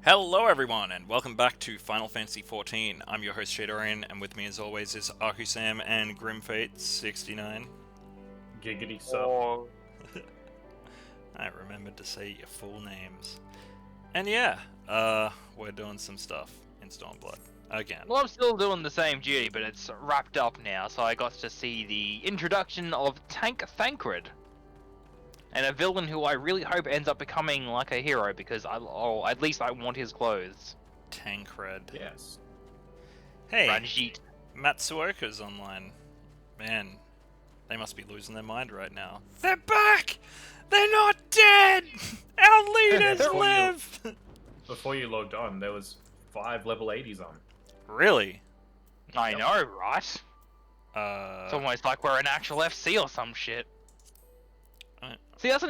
Hello everyone, and welcome back to Final Fantasy XIV. I'm your host Shadorian, and with me as always is Akusam and Grimfate69. Giggity sup. Or I remembered to say your full names. And yeah, we're doing some stuff in Stormblood. Again. well, I'm still doing the same duty, but it's wrapped up now, so I got to see the introduction of Tank Thancred, and a villain who I really hope ends up becoming like a hero because at least I want his clothes. Tancred. Yes. Hey, Ranjit. Matsuoka's online. Man, they must be losing their mind right now. They're back! They're not dead! Our leaders live! Before you logged on, there was 5 level 80s on. Really? I Yep. know, right? It's almost like we're an actual FC or some shit. See, that's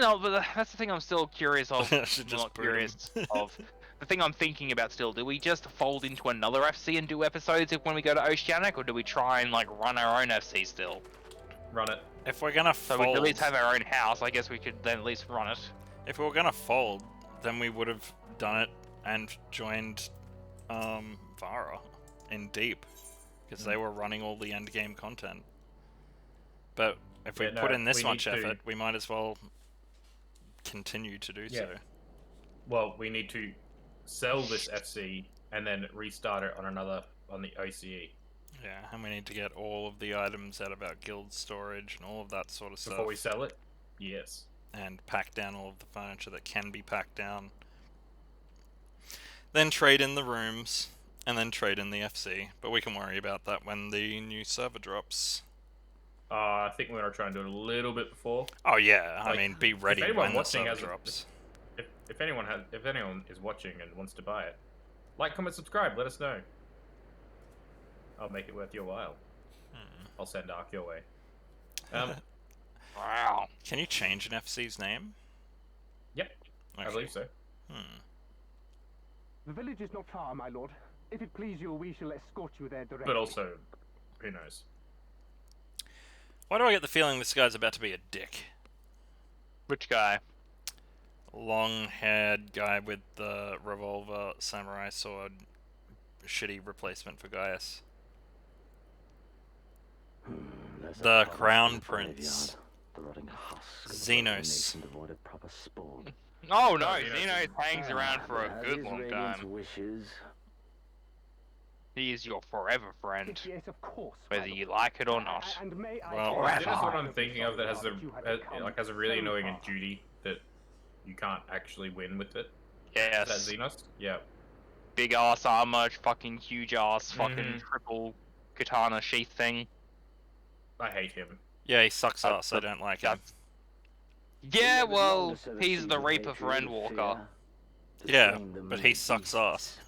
that's the thing I'm still curious of. I should just Not boot 'em. curious of. The thing I'm thinking about still, do we just fold into another FC and do episodes when we go to Oceanic, or do we try and like run our own FC still? Run it. If we're gonna So fold, we could at least have our own house, I guess we could then at least run it. if we were gonna fold, then we would have done it and joined Vara in Deep, because they were running all the end game content. But if we Yeah, no, put in this we much need to- effort, we might as well continue to do so. Well, we need to sell this FC and then restart it on the OCE. Yeah, and we need to get all of the items out of our guild storage and all of that sort of stuff. Before we sell it? Yes. And pack down all of the furniture that can be packed down. Then trade in the rooms, and then trade in the FC. But we can worry about that when the new server drops. I think we're going to try and do it a little bit before. Oh yeah, I Like, mean, be ready anyone when the watching server has a- drops. If anyone is watching and wants to buy it, like, comment, subscribe, let us know. I'll make it worth your while. I'll send Ark your way. Wow. Can you change an FC's name? Yep, I Okay. believe so. The village is not far, my lord. If it please you, we shall escort you there directly. But also, who knows? Why do I get the feeling this guy's about to be a dick? Which guy? Long-haired guy with the revolver, samurai sword, shitty replacement for Gaius. There's a The promise Crown in the Prince. graveyard. The rotting husk of a Zenos. nation devoid of proper spawn. Oh no, Xenos Xenos hangs around for a As good his long radiant's time. wishes. He is your forever friend, Yes, of course. my whether lord. you like it or not. And may I Well, ask Is this what you I'm thinking of that has you have become has a really so annoying far. duty that you can't actually win with it? Yes. Is that Zenos? Yeah. Big ass armor, fucking huge ass, fucking Mhm. triple katana sheath thing. I hate him. Yeah, he sucks ass. I don't like him. That's... Yeah, Who never well, known to sow he's seeds the of Reaper for hatred, Endwalker. fear, to Yeah, flame them but with he sucks beasts. ass.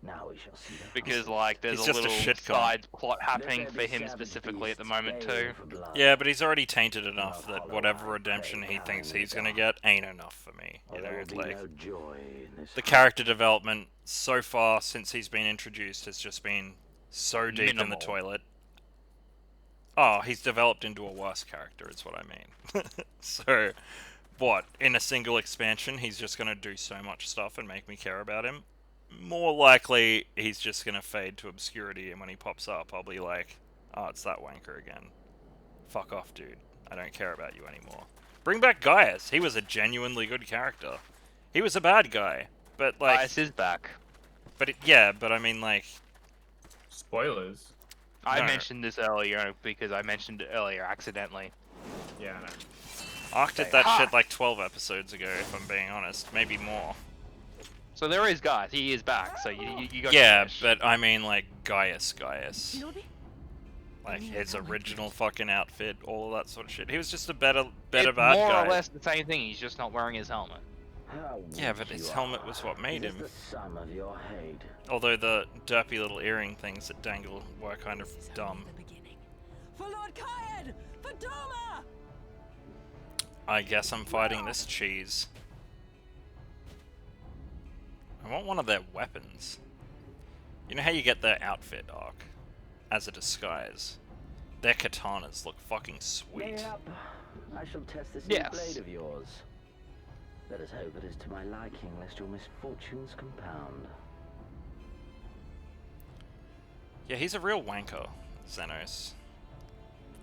Now we shall see the Because, husk. like, there's He's a just a little shit cunt. side plot Let happening there for be him savage specifically at the beasts moment, baying too. for blood. Yeah, but he's already tainted enough The that hollow whatever eyed redemption he prey thinks howling he's gonna dark. get ain't enough for me. Oh, You there know, will be like no joy in this the husk. character development so far since he's been introduced has just been so deep in the Minimal. toilet. Oh, he's developed into a worse character, is what I mean. So, what, in a single expansion, he's just gonna do so much stuff and make me care about him? More likely, he's just gonna fade to obscurity, and when he pops up, I'll be like, oh, it's that wanker again. Fuck off, dude. I don't care about you anymore. Bring back Gaius. He was a genuinely good character. He was a bad guy, but like, Gaius is back. yeah, but I mean like, Spoilers. I No. mentioned this earlier because I mentioned it earlier accidentally. Yeah, I know. Ark did Say, that "Ha!" shit like 12 episodes ago, if I'm being honest. Maybe more. So there is Gaius. He is back. So you got. Yeah, your wish. but I mean like Gaius. Like his original fucking outfit, all of that sort of shit. He was just a better it's bad more guy. or less the same thing. He's just not wearing his helmet. How Yeah, weak but his you helmet are. was what made Is him. this the sum of your hate? Although the derpy little earring things that dangle were kind of dumb. For Lord Kayed! For Doma! I guess I'm fighting this cheese. I want one of their weapons. You know how you get their outfit, Ark? As a disguise. Their katanas look fucking sweet. Mayhap, I shall test this new Yes. blade of yours. Let us hope it is to my liking, lest your misfortunes compound. Yeah, he's a real wanker, Zenos.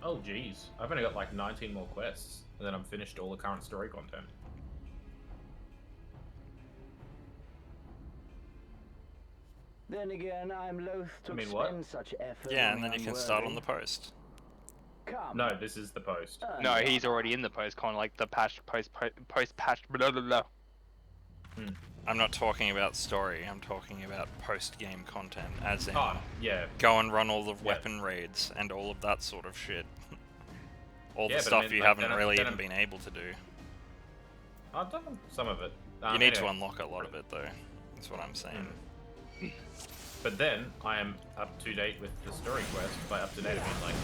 Oh jeez, I've only got like 19 more quests, and then I'm finished all the current story content. Then again, I'm loath to I mean, what? expend such effort. Yeah, on and then the you can start on the unworthy. post. Come. No, this is the post. No, he's already in the post con, like the post patch blah blah blah. I'm not talking about story, I'm talking about post-game content, as in Oh, yeah. go and run all the weapon raids and all of that sort of shit. All Yeah, the but I stuff mean, you like, haven't then really then even been able to do. I've done some of it. You need to Anyway. unlock a lot of it though, that's what I'm saying. But then, I am up to date with the story quest. By up to date, I mean like...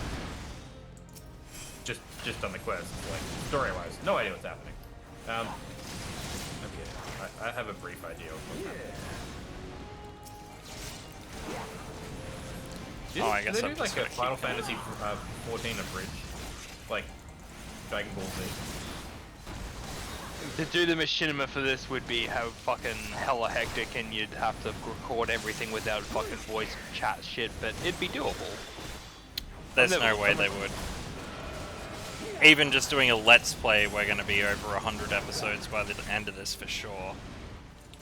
Just on the quest, like, story-wise. No idea what's happening. Okay, I have a brief idea of what's happening. Oh, I guess they I'm do just like a gonna keep Final Fantasy 14 abridged? Like, Dragon Ball Z? To do the machinima for this would be how fucking hella hectic, and you'd have to record everything without fucking voice chat shit, but it'd be doable. There's I've never- no way they would. Even just doing a let's play, we're going to be over 100 episodes by the end of this for sure.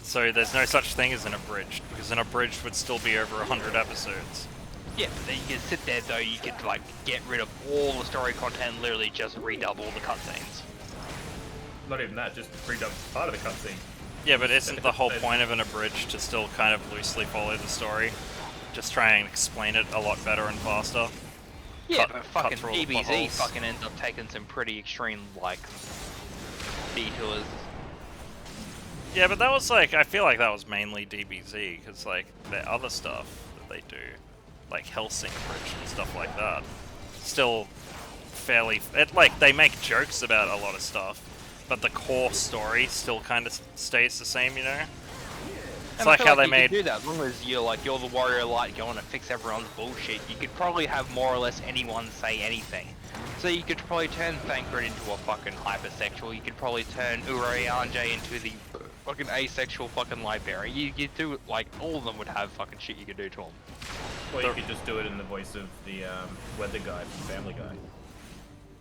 So there's no such thing as an abridged, because an abridged would still be over 100 episodes. Yeah, but then you could sit there though, you could like get rid of all the story content and literally just redouble the cutscenes. Not even that, just redub part of the cutscene. Yeah, but isn't the whole point of an abridged to still kind of loosely follow the story? Just try and explain it a lot better and faster? Yeah, Cut- but cut fucking through all the DBZ potholes. fucking ends up taking some pretty extreme, like, detours. Yeah, but that was like, I feel like that was mainly DBZ, because like, the other stuff that they do, like Helsing Bridge and stuff like that, still fairly, like, they make jokes about a lot of stuff, but the core story still kind of stays the same, you know? It's And I like feel how they you made... could do that, as long as you're the warrior light going to fix everyone's bullshit. You could probably have more or less anyone say anything. So you could probably turn Thancred into a fucking hypersexual. You could probably turn Urianger into the fucking asexual fucking librarian. You do, like, all of them would have fucking shit you could do to them. Or you could just do it in the voice of the weather guy from Family Guy.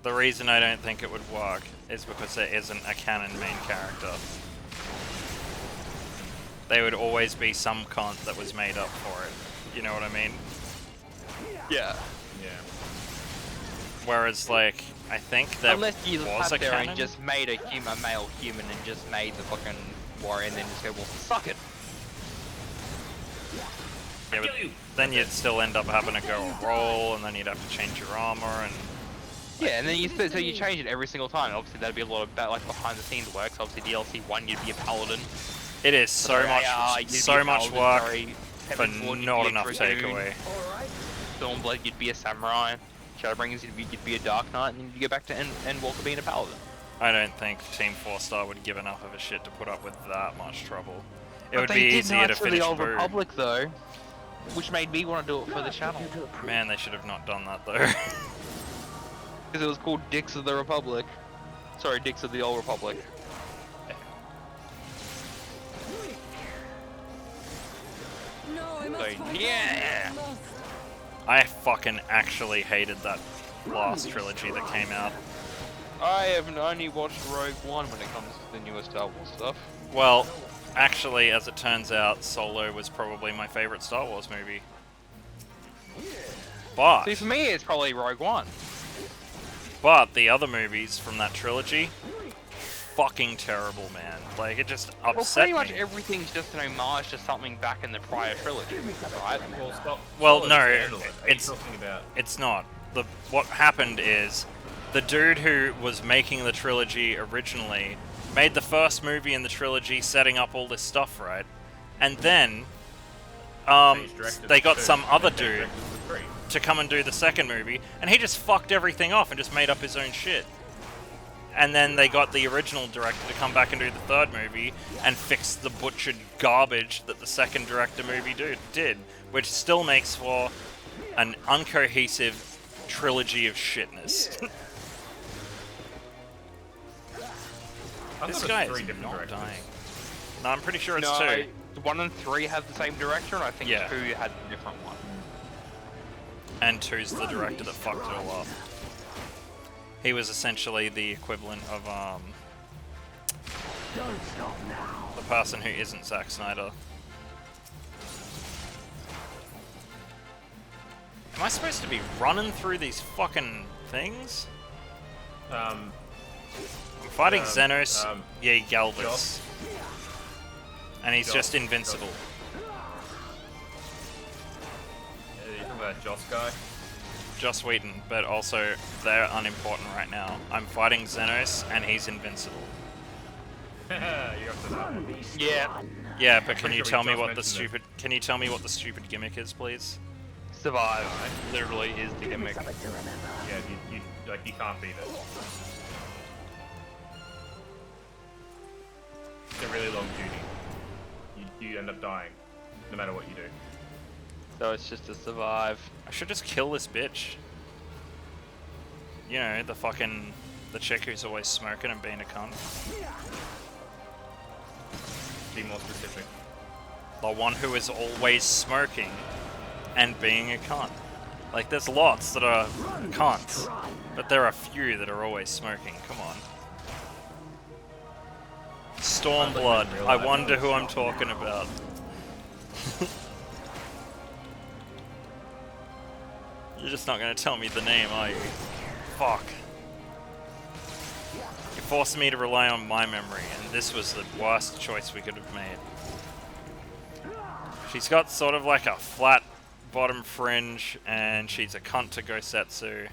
The reason I don't think it would work is because there isn't a canon main character. There would always be some cunt that was made up for it. You know what I mean? Yeah. Yeah. Whereas, like, I think there Unless you was sat a there canon. and just made a male human and just made the fucking warrior and then just go, well, suck it. Yeah, but then you'd still end up having to go a roll, and then you'd have to change your armor, and Yeah, and then so you change it every single time. Obviously, that'd be a lot of like behind the scenes work. So obviously, DLC 1, you'd be a paladin. it is so much, You'd be so a much paladin, work sorry. for Heaven's Ward, you'd not be a enough dragoon. takeaway. Stormblood, you'd be a samurai. Shadowbringers, you'd be a dark knight, and then you go back to Endwalker being a paladin. I don't think Team 4-Star would give enough of a shit to put up with that much trouble. It But would they be did easier to Knights of finish the Old Boo. Republic though, which made me want to do it for the channel. Man, they should have not done that though. Because it was called Dicks of the Republic. Sorry, Dicks of the Old Republic. No, I must So, find yeah. out. I must. I fucking actually hated that last trilogy that came out. I have only watched Rogue One when it comes to the newer Star Wars stuff. Well, actually, as it turns out, Solo was probably my favorite Star Wars movie. But, See, for me, it's probably Rogue One. but the other movies from that trilogy, fucking terrible, man. Like, it just Well, upset pretty much me. everything's just an homage to something back in the prior trilogy, right? Well, stop. Well, Solo's no, standalone. Are it's- you talking about? It's not. What happened is, the dude who was making the trilogy originally made the first movie in the trilogy setting up all this stuff, right? And then, He's directed they the got two, some other and they dude directed the three. to come and do the second movie, and he just fucked everything off and just made up his own shit. And then they got the original director to come back and do the third movie and fix the butchered garbage that the second director movie did, which still makes for an uncohesive trilogy of shitness. I This thought guy it was is 3 different not directors. dying. No, I'm pretty sure it's No, 2. 1 and 3 have the same director, and I think Yeah. 2 had a different one. And 2's the director that fucked it all up. He was essentially the equivalent of, Don't stop now. the person who isn't Zack Snyder. Am I supposed to be running through these fucking things? I'm fighting Zenos, yeah, Galvus. Joss. And he's Joss. just invincible. You're talking about Joss guy? Joss Whedon, but also they're unimportant right now. I'm fighting Zenos and he's invincible. You're up to that one. Yeah, Yeah, but can Pretty you sure we tell me just what the mentioned stupid can you tell me what the stupid gimmick is, please? survive. Literally is the gimmick. Something to remember. Yeah, you can't beat it. It's a really long duty. You end up dying, no matter what you do. So it's just to survive. I should just kill this bitch. You know, the chick who's always smoking and being a cunt. Be more specific. The one who is always smoking and being a cunt. Like, there's lots that are cunts, but there are a few that are always smoking. Come on. Stormblood. I wonder who I'm talking about. You're just not going to tell me the name, are you? Fuck. You're forcing me to rely on my memory, and this was the worst choice we could have made. She's got sort of like a flat bottom fringe, and she's a cunt to Gosetsu.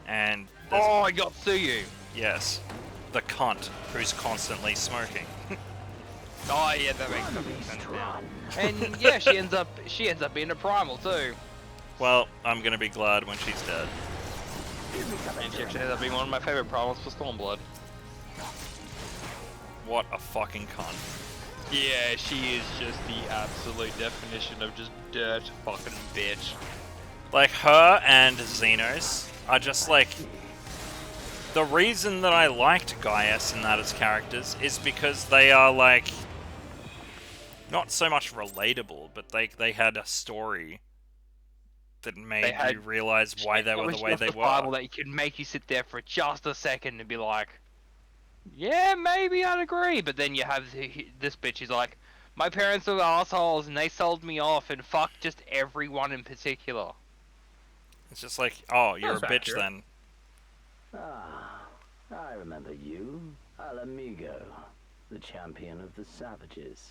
And there's, Oh, I got Tsuyu. yes, the cunt who's constantly smoking. Oh yeah, that makes perfect sense now. And yeah, she ends up being a primal too. Well, I'm gonna be glad when she's dead. And she actually ends up being one of my favorite primals for Stormblood. What a fucking cunt. Yeah, she is just the absolute definition of just dirt fucking bitch. Like, her and Zenos are just like... The reason that I liked Gaius and that as characters is because they are like... Not so much relatable, but they had a story that made you realize why they were the way they were. That could make you sit there for just a second and be like, yeah, maybe I'd agree. But then you have this bitch who's like, my parents are assholes and they sold me off and fuck just everyone in particular. It's just like, oh, you're That's a bitch accurate. then. Ah, I remember you. Al Amigo, the champion of the savages.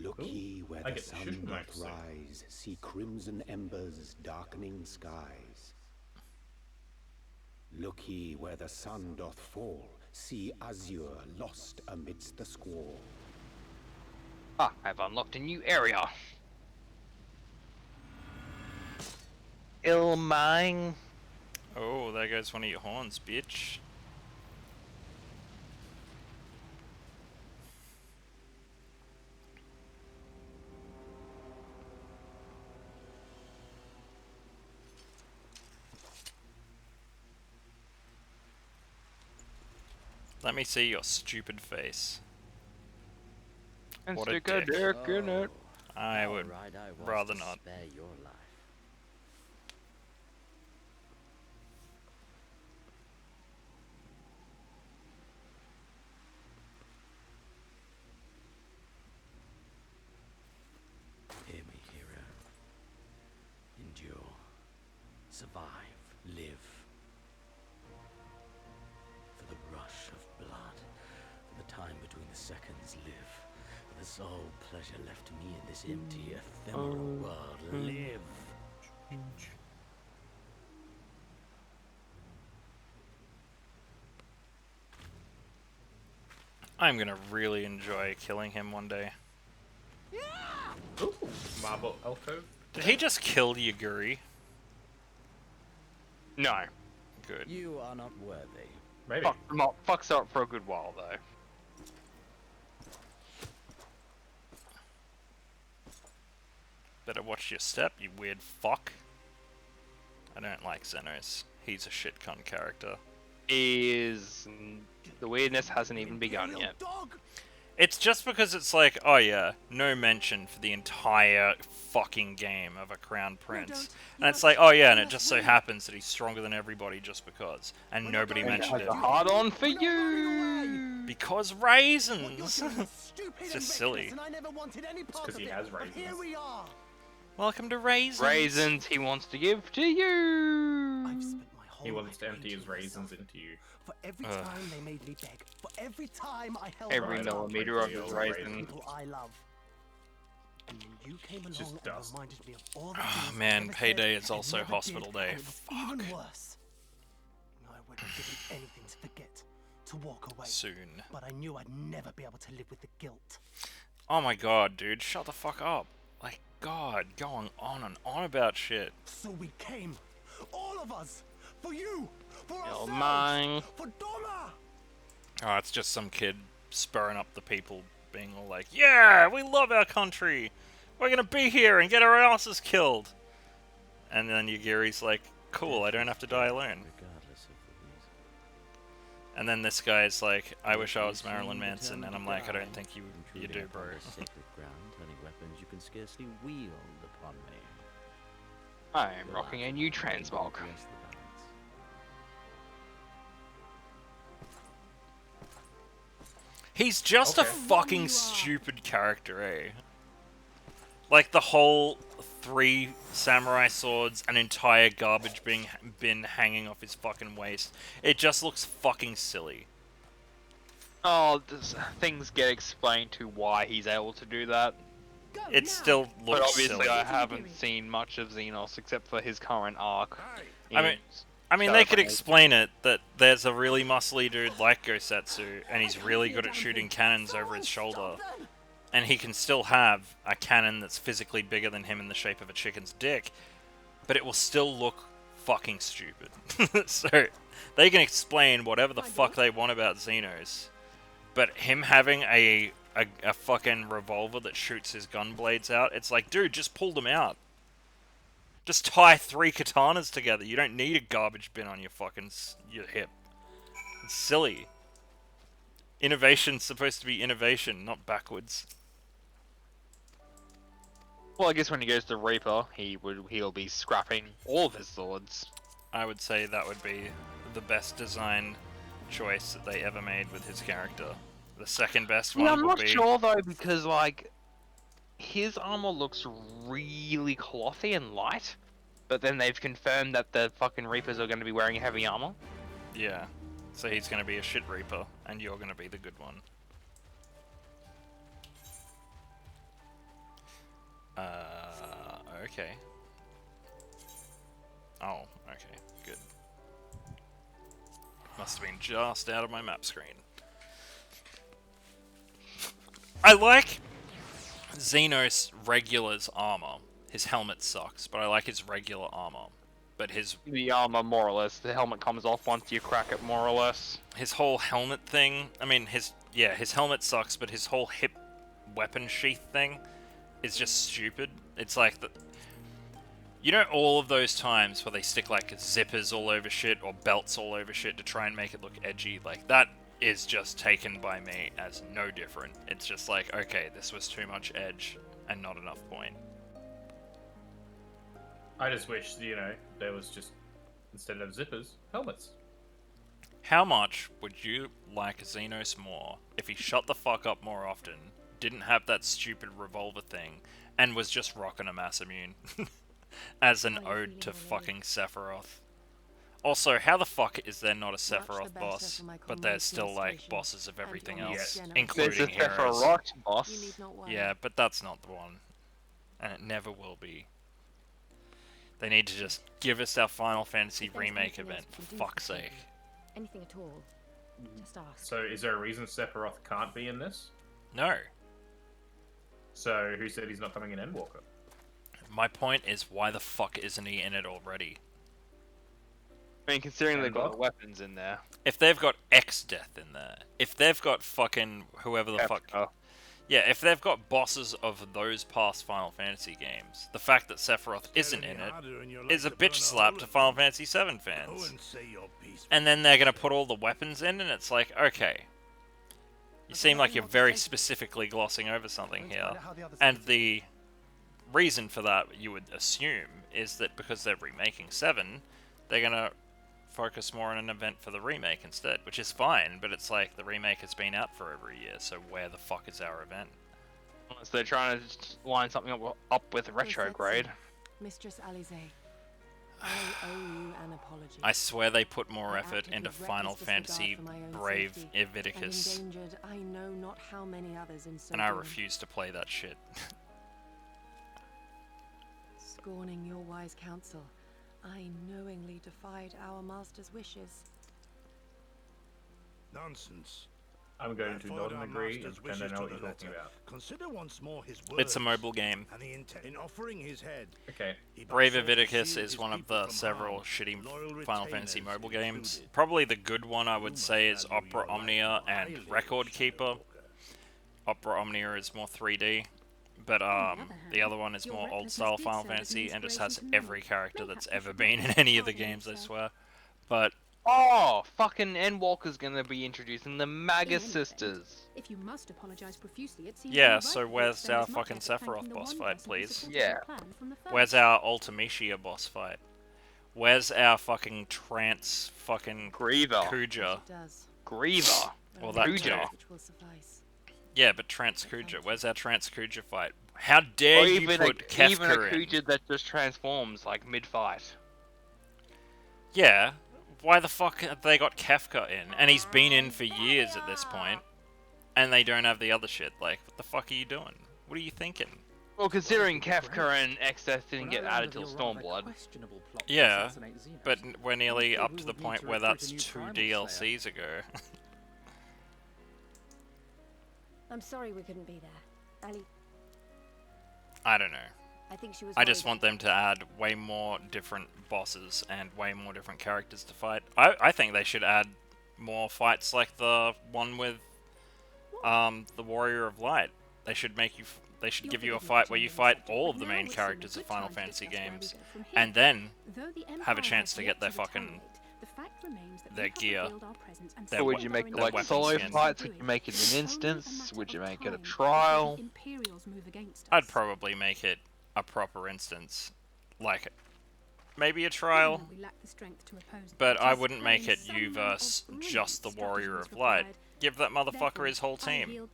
Look ye where I the get the sun shooting doth knife soon. rise, see crimson embers darkening skies. Look ye where the sun doth fall, see azure lost amidst the squall. Ah, I've unlocked a new area. Ilmang. Oh, there goes one of your horns, bitch. Let me see your stupid face. And What a stick a dick. dick in it. I would rather not. Spare your life. Hear me, hero. Endure. Survive. Live. For the rush of blood. For the time between the seconds. Live. For the sole pleasure left me in this empty, ephemeral world. Live. I'm gonna really enjoy killing him one day. Ooh, marble alcove. Did he just kill Yaguri? No. Good. You are not worthy. Maybe. Fucks up for a good while though. Better watch your step, you weird fuck. I don't like Zenos. He's a shit cunt character. Is the weirdness hasn't even begun yet. It's just because it's like, oh yeah, no mention for the entire fucking game of a crown prince. And it's like, oh yeah, and it just so happens that he's stronger than everybody just because. And nobody mentioned it. Hard on for you! Because raisins! It's just silly. It's because he has raisins. Welcome to raisins! Raisins he wants to give to you! He wants to empty his raisins into you. For every time they made me beg, for every time I held Every my millimeter of his raisin. people I love. And when you came along Just and dust. reminded me of all the Oh things I man, never payday said is and also never hospital did, day. and it's Fuck. even worse. I would have given anything to forget, to walk away. Soon. But I knew I'd never be able to live with the guilt. Oh my god, dude, shut the fuck up. Like, god, going on and on about shit. So we came, all of us, for you, for ourselves, mine. for Doma. Oh, it's just some kid spurring up the people, being all like, yeah, we love our country. We're gonna be here and get our asses killed. And then Yagiri's like, cool, I don't have to die alone. Regardless of the reason. And then this guy's like, I wish I was Marilyn Manson, and I'm like, I don't think you do, bro. Sacred ground, turning weapons you can scarcely wield upon me. I'm rocking a new transmog. Yes, the balance. He's just a Okay. fucking stupid character, eh? Like the whole 3 samurai swords, an entire garbage bin hanging off his fucking waist. It just looks fucking silly. Oh, things get explained to why he's able to do that. It still But looks obviously silly. I haven't seen much of Zenos except for his current arc. I mean, they could Starblade. explain it that there's a really muscly dude like Gosetsu, and he's really good at shooting cannons over his shoulder. And he can still have a cannon that's physically bigger than him in the shape of a chicken's dick, but it will still look fucking stupid. So, they can explain whatever the fuck they want about Zenos, but him having a fucking revolver that shoots his gun blades out, it's like, dude, just pull them out. Just tie 3 katanas together. You don't need a garbage bin on your fucking your hip. It's silly. Innovation's supposed to be innovation, not backwards. Well, I guess when he goes to Reaper, he'll be scrapping all of his swords. I would say that would be the best design choice that they ever made with his character. The second best one Yeah, I'm would not be... sure though, because like his armor looks really clothy and light, but then they've confirmed that the fucking Reapers are going to be wearing heavy armor. Yeah. So he's going to be a shit Reaper, and you're going to be the good one. Okay. Oh, okay, good. Must have been just out of my map screen. I like Zenos' regular's armor. His helmet sucks, but I like his regular armor. But The armor, more or less, the helmet comes off once you crack it, more or less. his whole helmet thing, I mean, his helmet sucks, but his whole hip weapon sheath thing is just stupid. It's like you know, all of those times where they stick like zippers all over shit or belts all over shit to try and make it look edgy, like that is just taken by me as no different. It's just like, okay, this was too much edge and not enough point. I just wish, you know, there was just, instead of zippers, helmets. How much would you like Zenos more if he shut the fuck up more often, didn't have that stupid revolver thing, and was just rocking a mass immune? As an ode to fucking Sephiroth. Also, how the fuck is there not a Sephiroth boss, but there's still like bosses of everything else, There's including a heroes? Sephiroth boss. Yeah, but that's not the one. And it never will be. They need to just give us our Final Fantasy remake event, for fuck's sake. Anything at all. Just ask. So is there a reason Sephiroth can't be in this? No. So who said he's not coming in Endwalker? My point is, why the fuck isn't he in it already? I mean, considering they've got Handbook? the weapons in there. If they've got X-Death in there, if they've got fucking whoever the fuck... Oh. Yeah, if they've got bosses of those past Final Fantasy games, the fact that Sephiroth isn't in it is a bitch slap to Final Fantasy VII fans. And then they're gonna put all the weapons in, and it's like, okay, you seem like you're very specifically glossing over something here. And the reason for that, you would assume, is that because they're remaking 7, they're gonna focus more on an event for the remake instead, which is fine, but it's like the remake has been out for over a year, so where the fuck is our event? Unless they're trying to line something up with retrograde. Mistress Alize, I owe you an apology. I swear they put more I effort acted into with Final reckless Fantasy disregard for my own Brave safety, and Iviticus, endangered I know not how many others in so and I doing. refuse to play that shit. Scorning your wise counsel, I knowingly defied our master's wishes. Nonsense. I'm going to I nod followed and our agree and master's pretend I wishes know what to you're the talking letter. about. Consider once more his It's a words mobile game. and the intent. In offering his head, Okay. he but Brave sought to Iviticus shield is his one of people the from several harm. shitty Loyal Final Fantasy retainers mobile games. included. Probably the good one, I would You say, must is value Opera your life Omnia more and highly, Record Keeper. Shadowwalker. Opera Omnia is more 3D, but the other one is more old-style Final Fantasy and just has every character that's ever been in any of the games, I swear. But Oh, fucking Endwalker's gonna be introducing the Magus sisters. If you must apologize profusely, it seems yeah, only right so that you where's spend our as much fucking effort thanking Sephiroth the boss one fight, person who please? supported Yeah. your plan from the first. Where's our Ultimisia boss fight? Where's our fucking trance fucking Griever. Kuja? It does. Griever. Well, that Kuja. too. Which will suffice. Yeah, but Trance Kuja. Where's our Trance Kuja fight? How dare Or you even put even a Kefka in? Kuja that just transforms like mid-fight. Yeah. Why the fuck have they got Kefka in? And he's been in for years at this point, and they don't have the other shit. Like, what the fuck are you doing? What are you thinking? Well, considering Kefka and XS didn't get added till Stormblood. Yeah, but we're nearly up to the point where that's 2 DLCs ago. I'm sorry we couldn't be there. Ali, I don't know. I think she was I just worried. want them to add way more different bosses and way more different characters to fight. I think they should add more fights like the one with the Warrior of Light. They should make you. They should give you a fight where you fight all of the main characters of Final Fantasy games, and then have a chance to get their fucking their gear. So Their would you make it like weapons solo again. fights? Would you make it an instance? Would you make it a trial? I'd probably make it a proper instance, like maybe a trial, but I wouldn't make it you versus just the Warrior of Light. Give that motherfucker his whole team.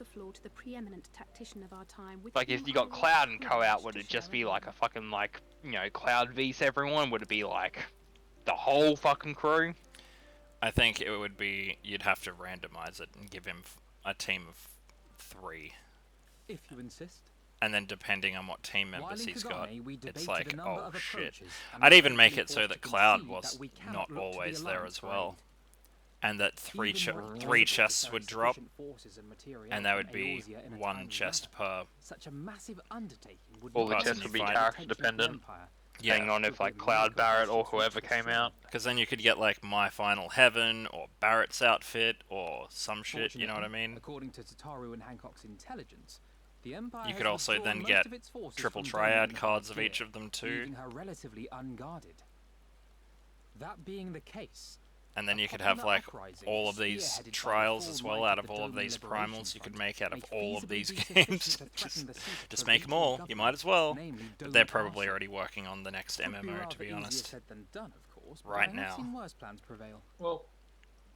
Like if you got Cloud and Co out, would it just be like a fucking like, you know, Cloud vs everyone? Would it be like the whole fucking crew? I think it would be, you'd have to randomize it and give him a team of 3. If you insist. And then depending on what team members he's got, it's like, oh shit. approaches, and I'd we even should make be it so forced that to Cloud concede was that we cannot not look to the always there Alliance as for well. aid. And that three Even were it three possible chests to would ferry drop, sufficient forces and material and that from would be Eorzea in a 1 timely chest manner. per. Such a massive undertaking would All not the chests would be fight. character dependent, depending on if like Cloud Barrett or whoever came out. Because then you could get like My Final Heaven, or Barrett's outfit, or some shit, you know what I mean? According to Tataru and Hancock's intelligence, the Empire You has could also withdrawn then most get of its forces triple from triad Doman cards of Haldir, each of them too. leaving her relatively unguarded. That being the case, And then you could have like all of these trials as well out of all of these primals you could make out of all of these games. just make them all, you might as well. But they're probably already working on the next MMO, to be honest. Right now. Well,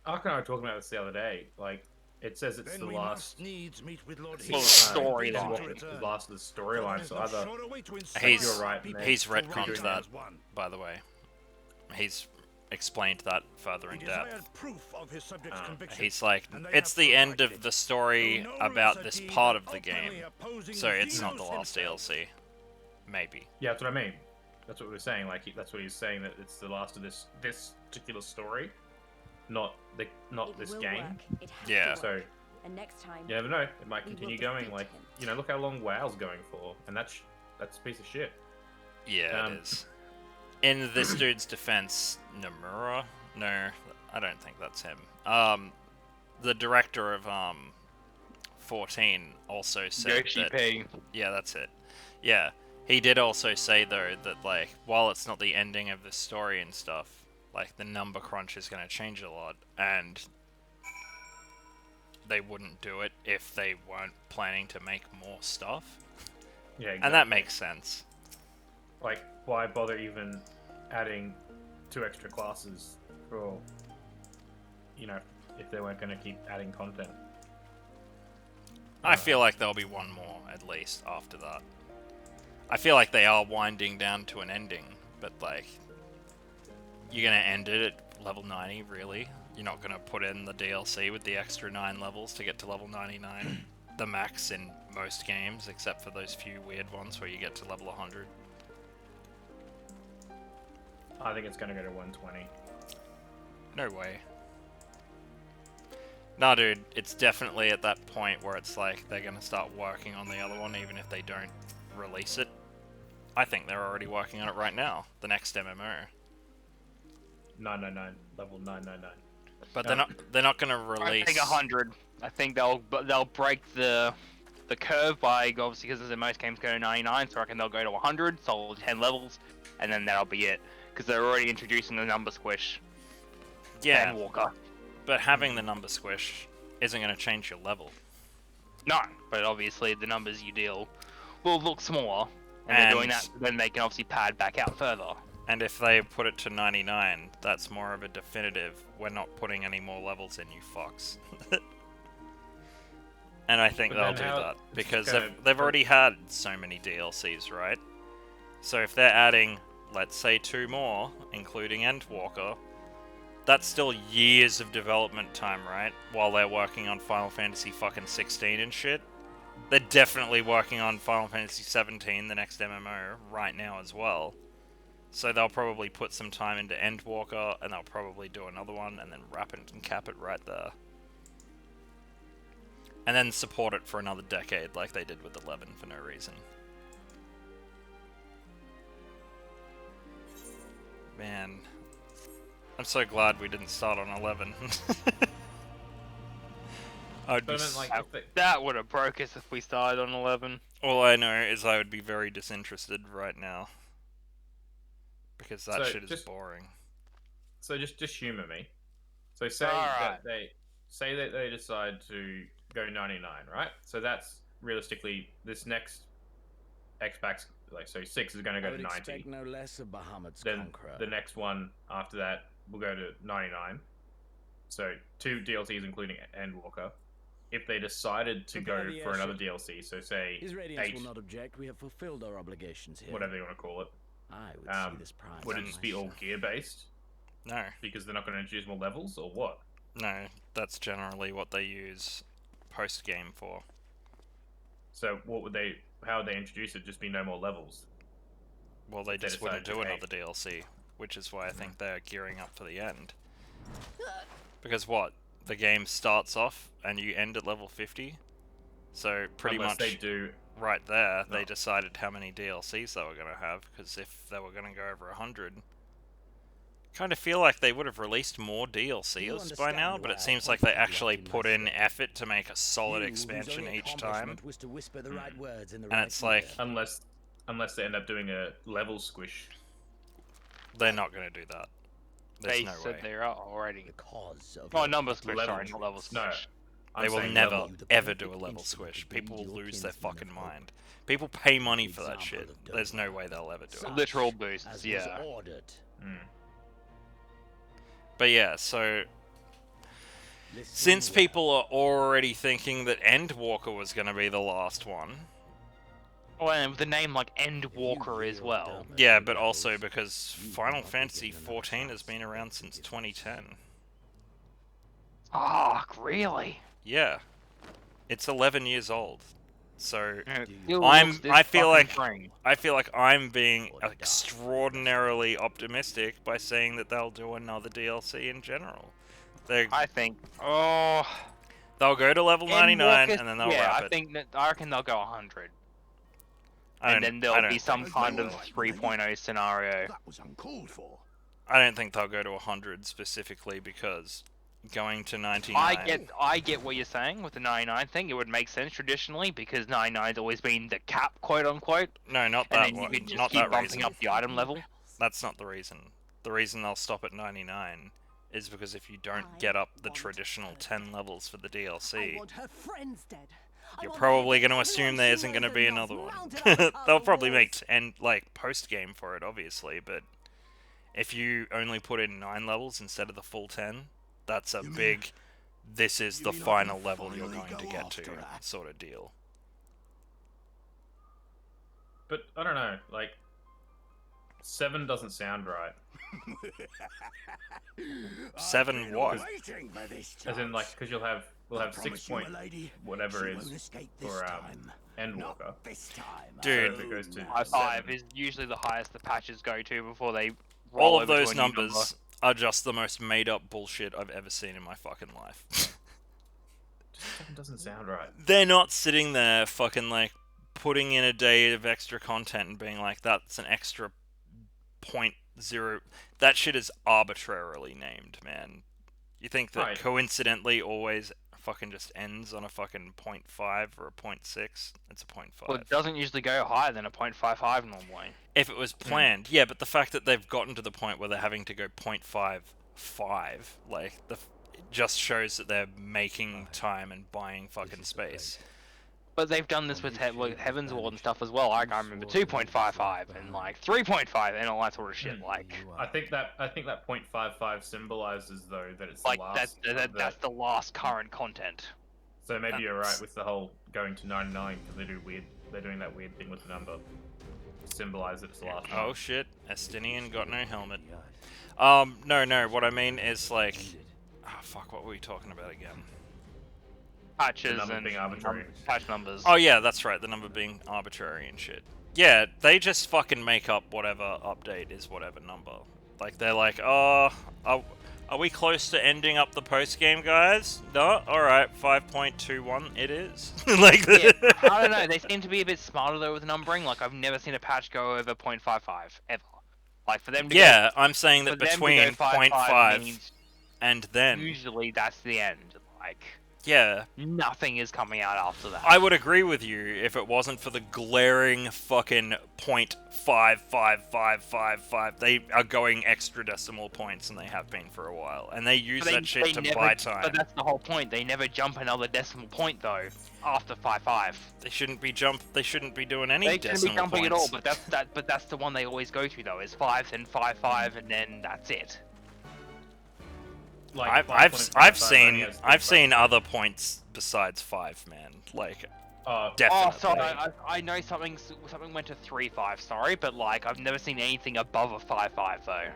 Ark and I were talking about this the other day. Like, it says it's the last storyline. It's the last of the storyline. So either He's you're right, and they're he's retconned redoing that, it. by the way. He's explained that further in depth. He's like, it's the end of the story about this part of the game, so it's not the last DLC. Maybe. Yeah, that's what I mean. That's what we were saying. Like, that's what he's saying, that it's the last of this particular story, not this game. Yeah. So And next time, you never know. It might we will continue going. defeat Like, him. you know, look how long WoW's going for, and that's a piece of shit. Yeah, it is. In this dude's defense, Nomura? No, I don't think that's him. The director of 14 also said Yoshi that... P. Yeah, that's it. Yeah. He did also say, though, that, like, while it's not the ending of the story and stuff, like, the number crunch is going to change a lot, and they wouldn't do it if they weren't planning to make more stuff. Yeah, exactly. And that makes sense. Like, why bother even adding 2 extra classes for, you know, if they weren't going to keep adding content? I feel like there'll be one more, at least, after that. I feel like they are winding down to an ending, but, like, you're going to end it at level 90, really? You're not going to put in the DLC with the extra 9 levels to get to level 99? The max in most games, except for those few weird ones where you get to level 100. I think it's going to go to 120. No way. Nah, dude, it's definitely at that point where it's like they're going to start working on the other one even if they don't release it. I think they're already working on it right now. The next MMO. 999, level 999. But they're not going to release. I think 100. I think they'll break the curve by obviously because in most games go to 99, so I reckon they'll go to 100, so 10 levels, and then that'll be it. Because they're already introducing the number squish. Yeah. And Walker. But having the number squish isn't going to change your level. No, but obviously the numbers you deal will look smaller, and they're doing that, then they can obviously pad back out further. And if they put it to 99, that's more of a definitive, we're not putting any more levels in, you fucks. And I think they'll do that, because they've already had so many DLCs, right? So if they're adding, let's say 2 more, including Endwalker, that's still years of development time, right? While they're working on Final Fantasy fucking 16 and shit. They're definitely working on Final Fantasy 17, the next MMO, right now as well. So they'll probably put some time into Endwalker, and they'll probably do another one, and then wrap it and cap it right there. And then support it for another decade, like they did with 11 for no reason. Man, I'm so glad we didn't start on 11. That would have broke us if we started on 11. All I know is I would be very disinterested right now. Because that shit is boring. So just humor me. So say that they decide to go 99, right? So that's realistically this next X-Pax, like, so 6 is going to go to 90. No less of Bahamut's then conqueror. the next one after that will go to 99. So 2 DLCs including Endwalker. If they decided to go for another DLC, so say His Radiance 8, will not object. We have fulfilled our obligations here. whatever you want to call it. I would see this prize. Would it just be all gear based? No. Because they're not going to introduce more levels, or what? No, that's generally what they use post-game for. So what would they? How would they introduce it? Just be no more levels? Well, they just wouldn't do another DLC, which is why I think they're gearing up for the end. Because what? The game starts off and you end at level 50? So pretty much they do right there, they decided how many DLCs they were going to have, because if they were going to go over 100... kind of feel like they would have released more DLCs by now, but it seems like they actually put in effort to make a solid expansion each time. And it's like... Unless they end up doing a level squish. They're not going to do that. There's no way. They are already. Number squish, sorry, not level squish. No. They will never, ever do a level squish. People will lose their fucking mind. People pay money for that shit. There's no way they'll ever do it. Literal boosts, yeah. But yeah, so... since people are already thinking that Endwalker was going to be the last one... Oh, and with a name like Endwalker as well. Yeah, but also because Final Fantasy XIV has been around since 2010. Ah, really? Yeah. It's 11 years old. So I feel like I'm being extraordinarily optimistic by saying that they'll do another DLC in general. I think they'll go to level 99 and then they'll wrap it. I reckon they'll go 100. And then there'll be some kind of 3.0 scenario. That was uncalled for. I don't think they'll go to 100 specifically because going to 99. I get what you're saying with the 99 thing. It would make sense traditionally because 99's always been the cap, quote unquote. No, not And that then you one. can just Not keep that bumping reason. up the item level. That's not the reason. The reason they'll stop at 99 is because if you don't get up the traditional 10 levels for the DLC, you're probably going to assume there isn't going to be another one. They'll probably make 10, like, post-game for it, obviously, but if you only put in 9 levels instead of the full 10, that's a big, this is the final level you're going to get to sort of deal. But, I don't know, like, 7 doesn't sound right. 7 what? As in, like, because we'll have 6 point whatever is for Endwalker. Dude, So if it goes to 5 is usually the highest the patches go to before they all roll of over to those a new number. numbers are just the most made-up bullshit I've ever seen in my fucking life. 7 doesn't sound right. They're not sitting there fucking, like, putting in a day of extra content and being like, that's an extra 0.0. That shit is arbitrarily named, man. You think that Right. coincidentally always fucking just ends on a fucking 0.5 or a 0.6? It's a 0.5. Well, it doesn't usually go higher than a 0.55 normally. If it was planned, yeah, but the fact that they've gotten to the point where they're having to go 0.55, like, it just shows that they're making time and buying fucking space. But they've done this with Heaven's Ward and stuff as well. Like, I remember 2.55 and like 3.5 and all that sort of shit. Like, I think that 0.55 symbolizes though that it's like the last. that's the last current content. So maybe you're right with the whole going to 99 because they're doing that weird thing with the number. Symbolize that it's the last. Oh one. shit, Estinian got no helmet. No, what I mean is like, fuck, what were we talking about again? Patches number and being arbitrary. patch numbers. Oh yeah, that's right, the number being arbitrary and shit. Yeah, they just fucking make up whatever update is whatever number. Like, they're like, oh, are we close to ending up the post-game, guys? No? Alright, 5.21 it is. Like, Yeah, I don't know, they seem to be a bit smarter though with numbering. Like, I've never seen a patch go over 0.55, ever. Like, for them to yeah, I'm saying for that them to go between 0.5 means and then, usually that's the end. Like, yeah, nothing is coming out after that. I would agree with you if it wasn't for the glaring fucking 0.55555. They are going extra decimal points, and they have been for a while. And they use that shit to buy time. But that's the whole point. They never jump another decimal point though after 5.5. They shouldn't be They shouldn't be doing any They decimal shouldn't be jumping points. at all. But that's the one they always go to though. Is 5, then 5.5, and then that's it. Like I've 5.55 only has seen other points besides 5, man. Like, definitely. Oh, sorry. I know something went to 3.5. Sorry, but like I've never seen anything above a 5.5 though.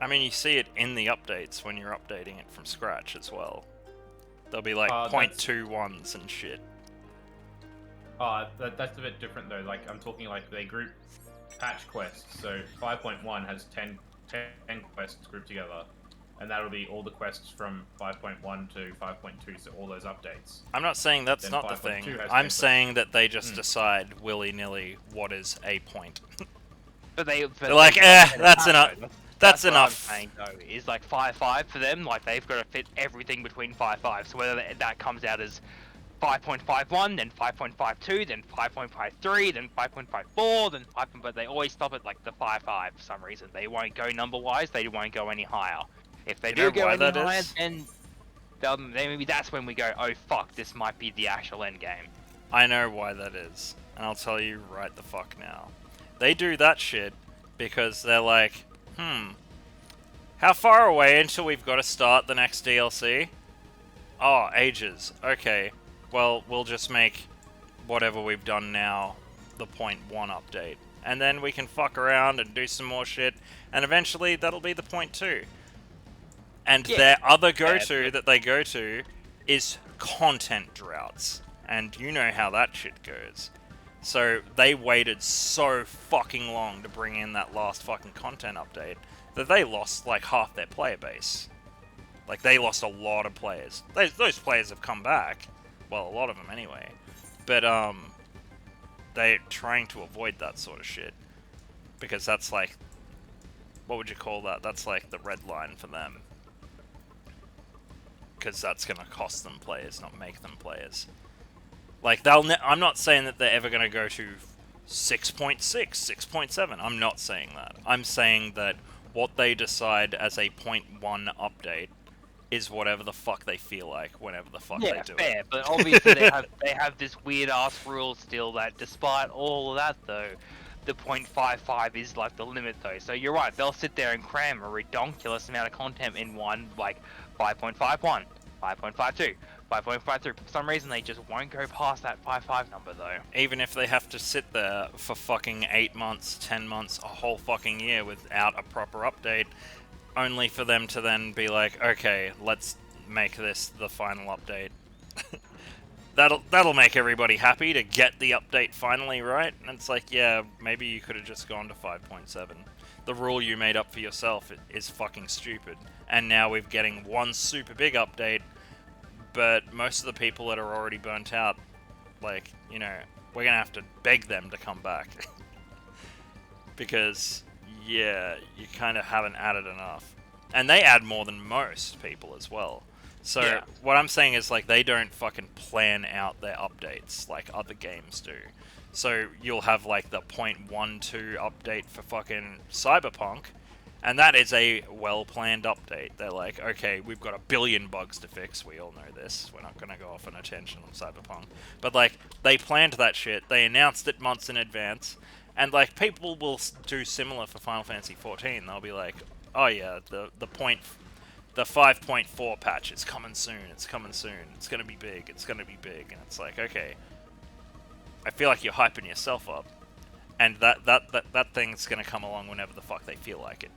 I mean, you see it in the updates when you're updating it from scratch as well. There'll be like that's- 0.21s and shit. That's a bit different though. Like I'm talking like they group patch quests. So 5.1 has 10 quests grouped together, and that'll be all the quests from 5.1 to 5.2. So all those updates. I'm not saying that's Then not the 5.2 thing. has I'm 10 saying that they just decide willy-nilly what is a point. But they're like, that's enough. That's what enough. I'm saying though is like 5.5 for them. Like they've got to fit everything between 5.5. So whether that comes out as 5.51, then 5.52, then 5.53, then 5.54, then 5. But they always stop at like the 5.5 for some reason. They won't go number-wise. They won't go any higher. If they do go any higher, then maybe that's when we go, oh fuck, this might be the actual end game. I know why that is, and I'll tell you right the fuck now. They do that shit because they're like, how far away until we've got to start the next DLC? Oh, ages. Okay, well, we'll just make whatever we've done now the 0.1 update. And then we can fuck around and do some more shit, and eventually that'll be the 0.2. And their other go-to that they go to is content droughts. And you know how that shit goes. So they waited so fucking long to bring in that last fucking content update that they lost like half their player base. Like, they lost a lot of players. Those players have come back. Well, a lot of them anyway. But, they're trying to avoid that sort of shit. Because that's like... What would you call that? That's like the red line for them. because that's going to cost them players, not make them players. Like, I'm not saying that they're ever going to go to 6.6, 6.7. I'm not saying that. I'm saying that what they decide as a 0.1 update is whatever the fuck they feel like, whenever the fuck they do fair, it. but obviously they have this weird ass rule still that despite all of that though, the 0.55 is like the limit though. So you're right, they'll sit there and cram a ridiculous amount of content in one, like 5.51, 5.52, 5.53. For some reason they just won't go past that 55 number though. Even if they have to sit there for fucking 8 months, 10 months, a whole fucking year without a proper update, only for them to then be like, okay, let's make this the final update. That'll make everybody happy to get the update finally, right? And it's like, yeah, maybe you could have just gone to 5.7. The rule you made up for yourself is fucking stupid. And now we're getting one super big update, but most of the people that are already burnt out, like, you know, we're gonna have to beg them to come back. Because, yeah, you kind of haven't added enough. And they add more than most people as well. So, Yeah. what I'm saying is, like, they don't fucking plan out their updates like other games do. So, you'll have, like, the 0.12 update for fucking Cyberpunk, and that is a well-planned update. They're like, okay, we've got 1 billion bugs to fix, we all know this, we're not gonna go off on a tangent on Cyberpunk. But, like, they planned that shit, they announced it months in advance, and, like, people will do similar for Final Fantasy XIV. They'll be like, oh yeah, the 5.4 patch is coming soon, it's coming soon, it's gonna be big, it's gonna be big. And it's like, okay, I feel like you're hyping yourself up, and that thing's gonna come along whenever the fuck they feel like it.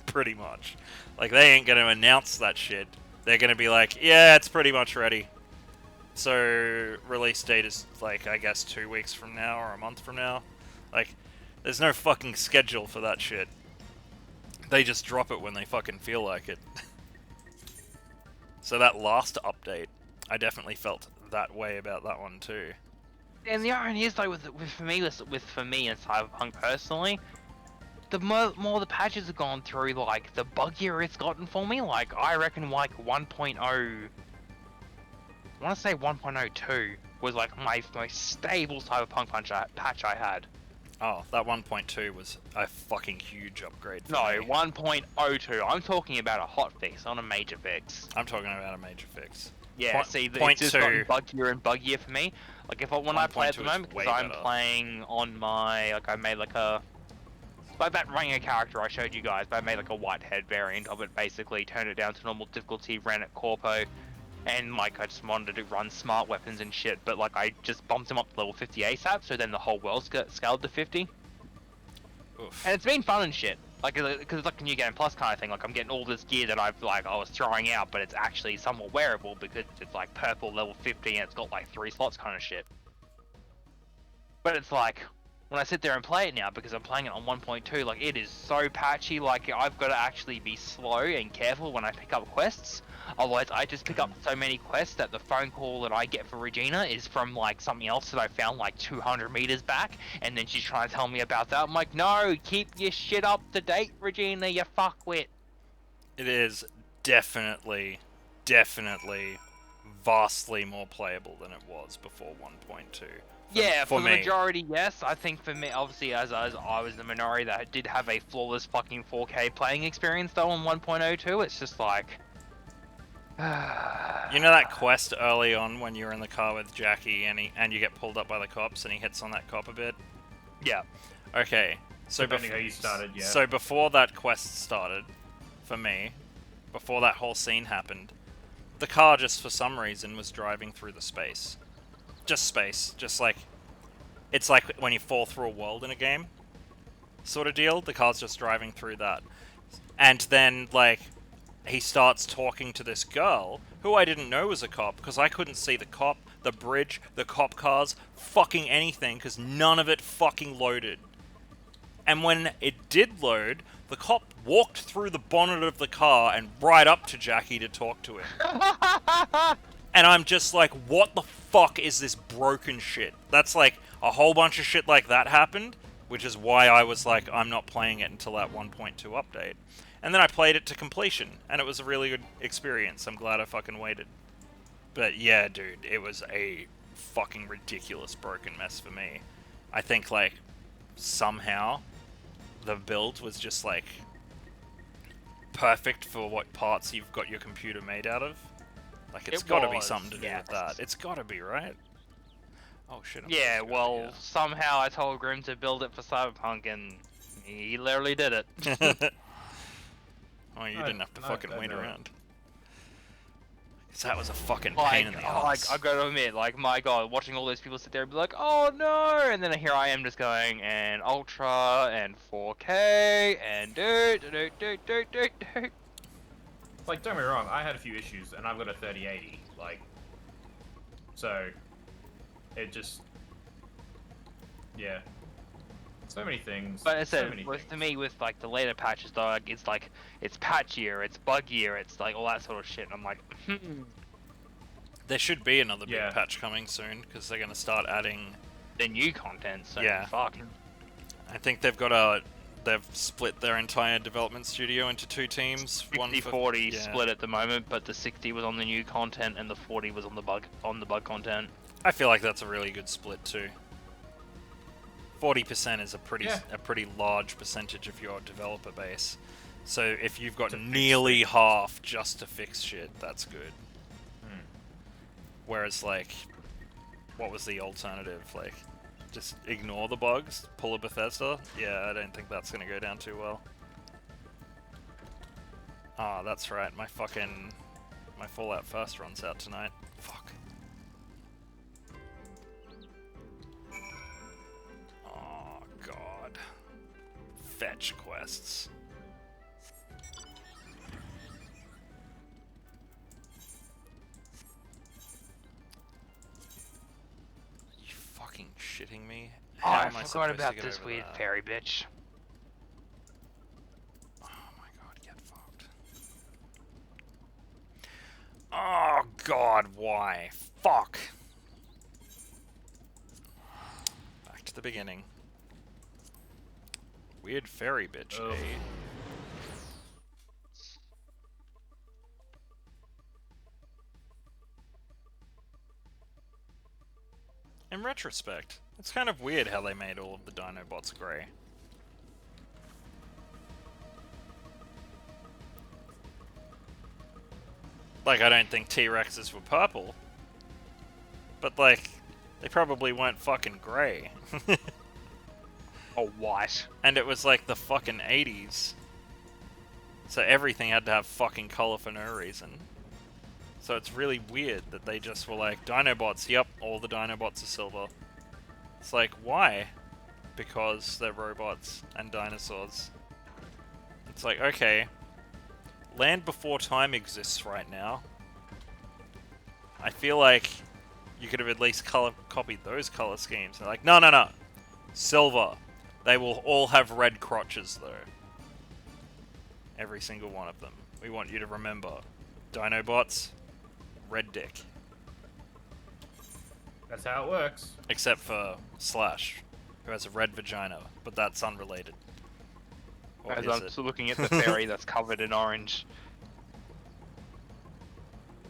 Pretty much. Like, they ain't gonna announce that shit. They're gonna be like, yeah, it's pretty much ready. So, release date is, like, I guess 2 weeks from now, or a month from now. Like, there's no fucking schedule for that shit. They just drop it when they fucking feel like it. So that last update, I definitely felt that way about that one too. And the irony is though, for me and Cyberpunk personally, the more the patches have gone through, like, the buggier it's gotten for me. Like, I reckon like 1.0, I want to say 1.02 was like my most stable Cyberpunk patch I had. Oh, that 1.2 was a fucking huge upgrade for No, me. 1.02. I'm talking about a hot fix, not a major fix. I'm talking about a major fix. Yeah, see, it's just gotten buggier and buggier for me. Like, when I play at the moment, because I'm playing on my, like, I made like a, like that running a character I showed you guys, but I made like a whitehead variant of it, basically, turned it down to normal difficulty, ran it corpo, and like I just wanted to run smart weapons and shit, but like I just bumped him up to level 50 ASAP, so then the whole world scaled to 50. Oof. And it's been fun and shit. Like, because it's like a new game plus kind of thing. Like, I'm getting all this gear that I was throwing out, but it's actually somewhat wearable because it's like purple level 50 and it's got like 3 slots kind of shit. But it's like, when I sit there and play it now, because I'm playing it on 1.2, like, it is so patchy. Like, I've got to actually be slow and careful when I pick up quests. Otherwise, I just pick up so many quests that the phone call that I get for Regina is from, like, something else that I found, like, 200 meters back, and then she's trying to tell me about that. I'm like, no, keep your shit up to date, Regina, you fuckwit. It is definitely vastly more playable than it was before 1.2. Yeah, for the me. majority, yes. I think for me, obviously, as I was the minority that did have a flawless fucking 4K playing experience, though, on 1.02, it's just like... You know that quest early on when you're in the car with Jackie and you get pulled up by the cops and he hits on that cop a bit? Yeah. Okay, so Depending how you started, yeah. So before that quest started, for me, before that whole scene happened, the car just for some reason was driving through the space. Just space. Just like... It's like when you fall through a world in a game, sort of deal. The car's just driving through that. And then, like, he starts talking to this girl, who I didn't know was a cop, because I couldn't see the cop, the bridge, the cop cars, fucking anything, because none of it fucking loaded. And when it did load, the cop walked through the bonnet of the car and right up to Jackie to talk to him. And I'm just like, what the fuck is this broken shit? That's like, a whole bunch of shit like that happened, which is why I was like, I'm not playing it until that 1.2 update. And then I played it to completion, and it was a really good experience. I'm glad I fucking waited. But yeah, dude, it was a fucking ridiculous broken mess for me. I think, like, somehow the build was just, like, perfect for what parts you've got your computer made out of. Like, it's got to be something to do with that. It's got to be, right? Oh shit. Yeah, well, somehow I told Grim to build it for Cyberpunk, and he literally did it. Oh, you didn't have to fucking wait around. Because that was a fucking pain in the ass. I gotta admit, like, my god, watching all those people sit there and be like, oh no! And then here I am just going, and Ultra, and 4K, and do. Like, don't get me wrong, I had a few issues, and I've got a 3080, like, so, it just, yeah. So many things. But I said, to me, with like the later patches, though, like, it's patchier, it's buggier, it's like all that sort of shit. And I'm like, There should be another big patch coming soon because they're gonna start adding the new content. So yeah, fucking. I think they've split their entire development studio into 2 teams. 60-40 split at the moment, but the 60 was on the new content and the 40 was on the bug content. I feel like that's a really good split too. 40% is a pretty large percentage of your developer base. So if you've got nearly half just to fix shit, that's good. Whereas, like, what was the alternative? Like, just ignore the bugs, pull a Bethesda? Yeah, I don't think that's gonna go down too well. Ah, that's right, my Fallout First runs out tonight. Fuck. Fetch quests. You fucking shitting me? Oh, I forgot about this weird fairy bitch. Oh my god, get fucked. Oh god, why? Fuck! Back to the beginning. Weird fairy bitch, eh? In retrospect, it's kind of weird how they made all of the Dinobots grey. Like, I don't think T-Rexes were purple. But, like, they probably weren't fucking grey. Or white. And it was like the fucking 80s. So everything had to have fucking colour for no reason. So it's really weird that they just were like, Dinobots, yep, all the Dinobots are silver. It's like, why? Because they're robots and dinosaurs. It's like, okay, Land Before Time exists right now. I feel like you could have at least copied those colour schemes. They're like, no. Silver. They will all have red crotches, though. Every single one of them. We want you to remember. Dinobots, red dick. That's how it works. Except for Slash, who has a red vagina, but that's unrelated. Or As is I'm it? looking at the fairy that's covered in orange.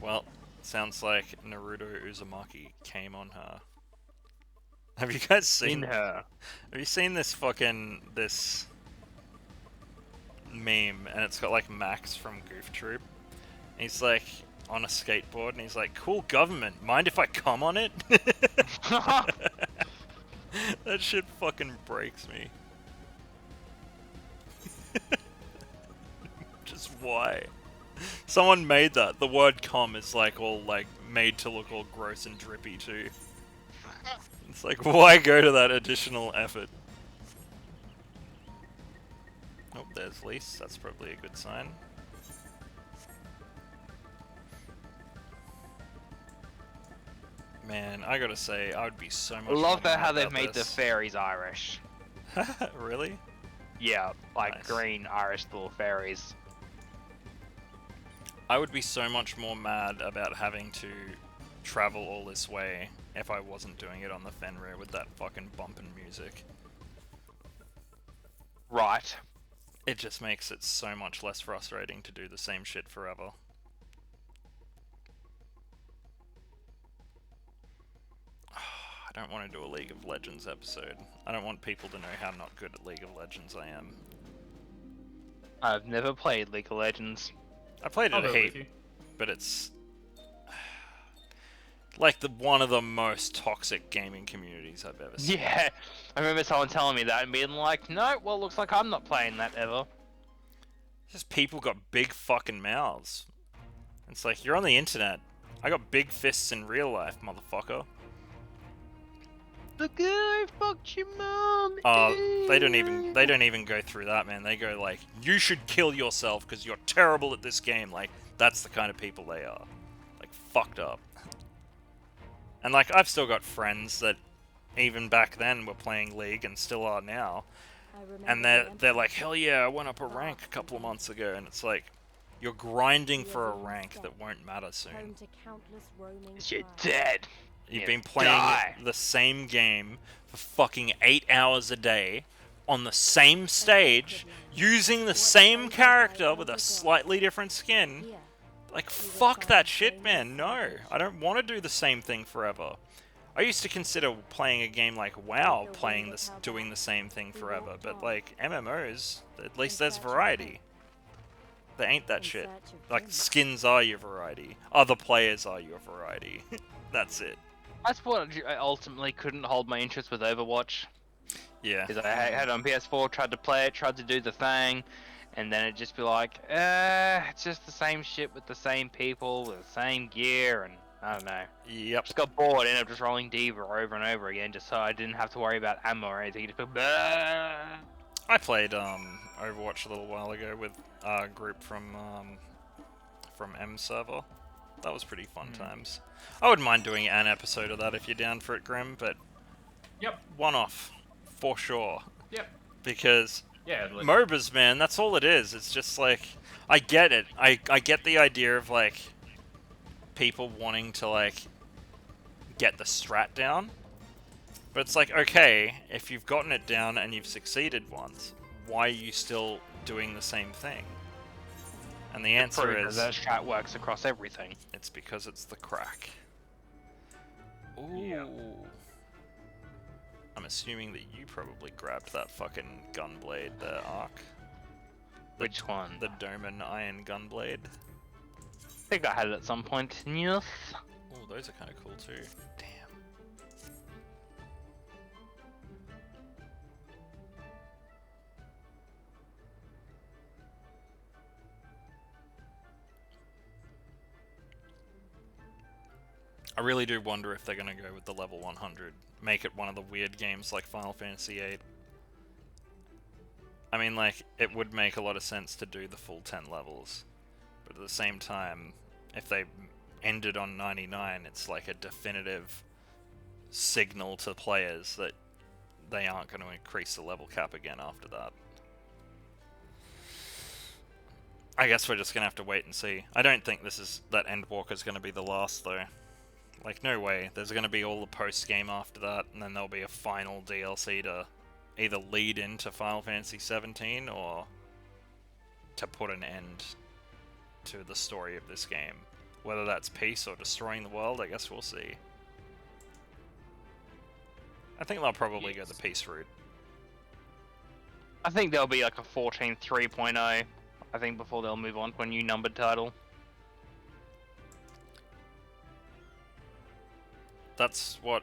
Well, sounds like Naruto Uzumaki came on her. Have you guys seen her? Have you seen this meme? And it's got like Max from Goof Troop. He's like on a skateboard, and he's like, "Cool government. Mind if I come on it?" That shit fucking breaks me. Just why? Someone made that. The word "com" is like all like made to look all gross and drippy too. It's like, why go to that additional effort? Oh, there's Lise. That's probably a good sign. Man, I gotta say, I would be so much. Love that how they've made the fairies Irish. Really? Yeah, like Nice. green Irish little fairies. I would be so much more mad about having to travel all this way if I wasn't doing it on the Fenrir with that fucking bumpin' music. Right. it just makes it so much less frustrating to do the same shit forever. I don't want to do a League of Legends episode. I don't want people to know how not good at League of Legends I am. I've never played League of Legends. I played it a heap, but it's like one of the most toxic gaming communities I've ever seen. Yeah, I remember someone telling me that and being like, no, well, looks like I'm not playing that ever. Just people got big fucking mouths. It's like, you're on the internet. I got big fists in real life, motherfucker. The guy fucked your mom. They don't even go through that, man. They go like, you should kill yourself because you're terrible at this game. Like, that's the kind of people they are. Like, fucked up. And like, I've still got friends that even back then were playing League and still are now. And they're like, hell yeah, I went up a rank a couple of months ago. And it's like, you're grinding for a rank that won't matter soon. You're dead. You've been playing the same game for fucking 8 hours a day, on the same stage, using the same character with a slightly different skin. Like, fuck that shit, man. No, I don't want to do the same thing forever. I used to consider playing a game like WoW doing the same thing forever, but like, MMOs, at least there's variety. They ain't that shit. Like, skins are your variety. Other players are your variety. That's it. That's what I ultimately couldn't hold my interest with Overwatch. Yeah. Because I had it on PS4, tried to play it, tried to do the thing, and then it'd just be like, it's just the same shit with the same people, with the same gear, and I don't know. Yep. Just got bored, ended up just rolling D.Va over and over again, just so I didn't have to worry about ammo or anything. Just go, I played Overwatch a little while ago with a group from M server. That was pretty fun times. I wouldn't mind doing an episode of that if you're down for it, Grim, but one off, for sure. Yep. Because yeah, MOBAs, man, that's all it is. It's just like, I get it. I get the idea of like people wanting to like get the strat down, but it's like, okay, if you've gotten it down and you've succeeded once, why are you still doing the same thing? And the answer is that strat works across everything. It's because it's the crack. Ooh. Yeah. I'm assuming that you probably grabbed that fucking gunblade there, Ark. Which one? The Doman Iron Gunblade. I think I had it at some point. Yes. Oh, those are kind of cool too. Damn. I really do wonder if they're going to go with the level 100. Make it one of the weird games like Final Fantasy VIII. I mean, like, it would make a lot of sense to do the full 10 levels. But at the same time, if they ended on 99, it's like a definitive signal to players that they aren't going to increase the level cap again after that. I guess we're just going to have to wait and see. I don't think that Endwalker's going to be the last, though. Like, no way. There's going to be all the post-game after that, and then there'll be a final DLC to either lead into Final Fantasy XVII or to put an end to the story of this game. Whether that's peace or destroying the world, I guess we'll see. I think they'll probably go the peace route. I think there'll be like a 14 3.0, I think, before they'll move on to a new numbered title. That's what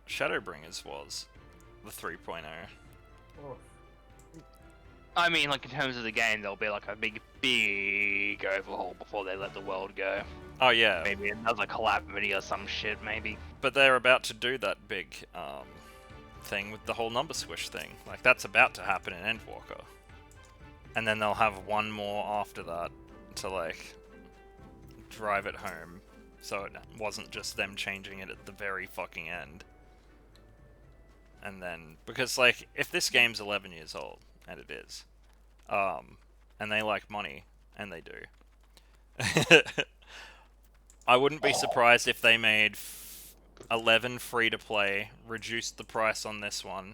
Shadowbringers was, the 3.0. Oh. I mean, like, in terms of the game, there'll be like a big overhaul before they let the world go. Oh yeah. Maybe another calamity or some shit, maybe. But they're about to do that big thing with the whole number squish thing. Like, that's about to happen in Endwalker. And then they'll have one more after that to, like, drive it home. So it wasn't just them changing it at the very fucking end. And then, because, like, if this game's 11 years old, and it is, and they like money, and they do, I wouldn't be surprised if they made 11 free-to-play, reduced the price on this one,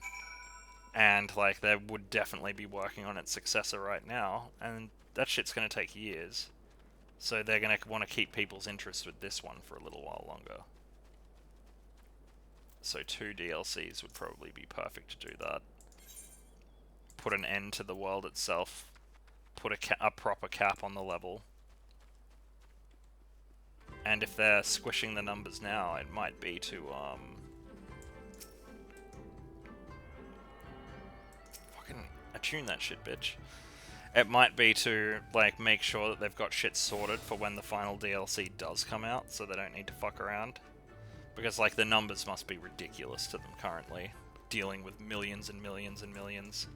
And, like, they would definitely be working on its successor right now, and that shit's gonna take years. So they're gonna want to keep people's interest with this one for a little while longer. So 2 DLCs would probably be perfect to do that. Put an end to the world itself. Put a proper cap on the level. And if they're squishing the numbers now, it might be to, fucking attune that shit, bitch. It might be to, like, make sure that they've got shit sorted for when the final DLC does come out, so they don't need to fuck around. Because, like, the numbers must be ridiculous to them currently, dealing with millions and millions and millions.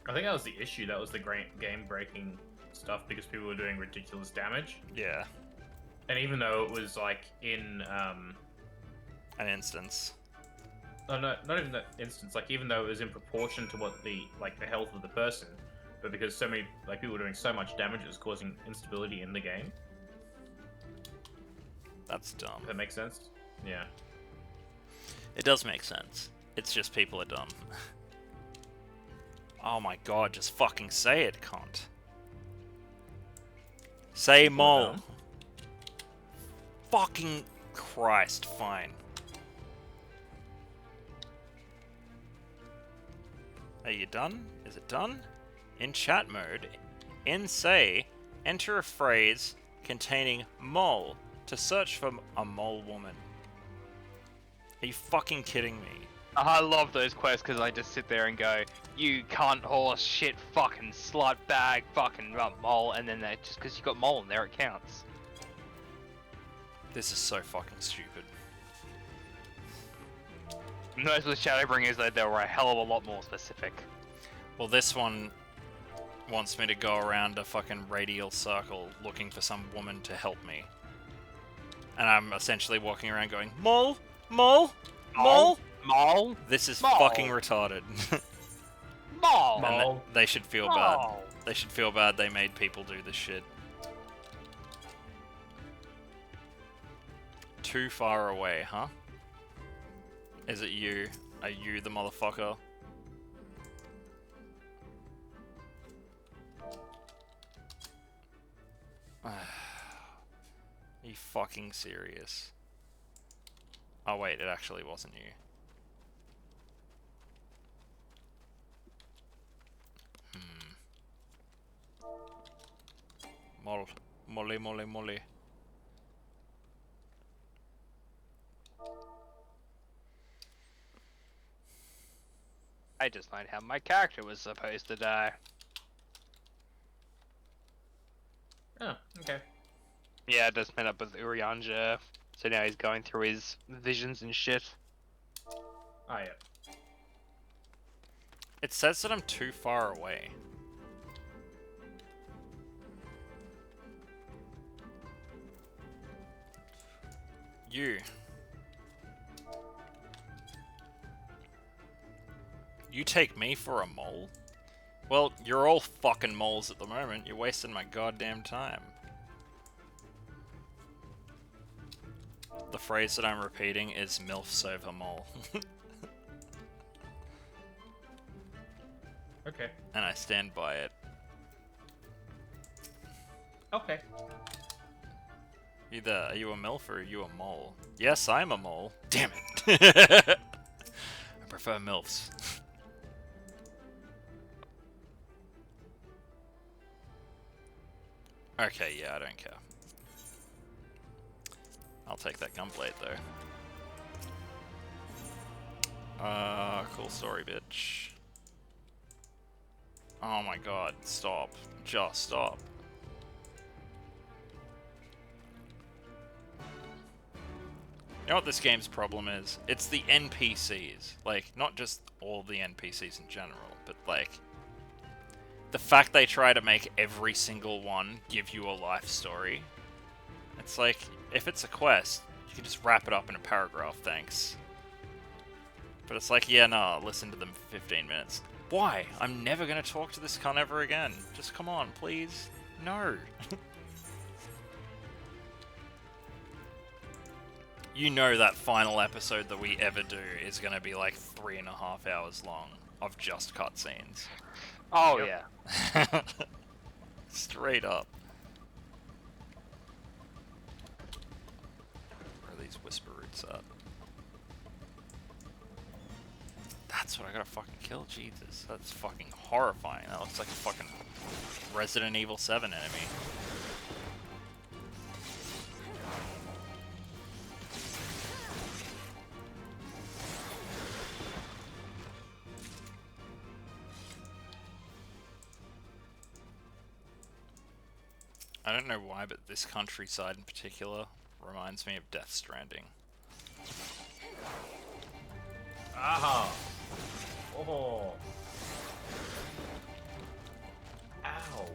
I think that was the issue. That was the game-breaking stuff, because people were doing ridiculous damage. Yeah. And even though it was, like, in, an instance. No, not even that instance. Like, even though it was in proportion to what the health of the person, but because so many, like, people were doing so much damage, it was causing instability in the game. That's dumb. Does that make sense? Yeah. It does make sense. It's just people are dumb. Oh my god, just fucking say it, cunt. Say mole. Fucking Christ, fine. Are you done? Is it done? In chat mode, in say, enter a phrase containing mole to search for a mole woman. Are you fucking kidding me? I love those quests because I just sit there and go, you cunt, horse, shit, fucking slut bag, fucking mole, and then they just because you got mole in there, it counts. This is so fucking stupid. Most with Shadowbringers, though, they were a hell of a lot more specific. Well, this one wants me to go around a fucking radial circle looking for some woman to help me. And I'm essentially walking around going, mole, mole, mole, mole. This is mole. fucking retarded. Mole. And they should feel mole. bad. They should feel bad they made people do this shit. Too far away, huh? Is it you? Are you the motherfucker? Are you fucking serious? Oh wait, it actually wasn't you. Molly, molly, molly. I just learned how my character was supposed to die. Oh, okay. Yeah, I just met up with Urianja, so now he's going through his visions and shit. Oh, yeah. It says that I'm too far away. You take me for a mole? Well, you're all fucking moles at the moment. You're wasting my goddamn time. The phrase that I'm repeating is MILFs over mole. Okay. And I stand by it. Okay. Either are you a MILF or are you a mole? Yes, I'm a mole. Damn it. I prefer MILFs. Okay, yeah, I don't care. I'll take that gunblade though. Cool story, bitch. Oh my god, stop. Just stop. You know what this game's problem is? It's the NPCs. Like, not just all the NPCs in general, but like... the fact they try to make every single one give you a life story. It's like, if it's a quest, you can just wrap it up in a paragraph, thanks. But it's like, yeah, no, listen to them for 15 minutes. Why? I'm never gonna talk to this cunt ever again. Just come on, please. No. you know that final episode that we ever do is going to be like 3.5 hours long of just cutscenes. Oh, Yep. yeah. Straight up. Where are these whisper roots at? That's what I gotta fucking kill. Jesus, that's fucking horrifying. That looks like a fucking Resident Evil 7 enemy. I don't know why, but this countryside in particular reminds me of Death Stranding. Aha! Oh! Ow!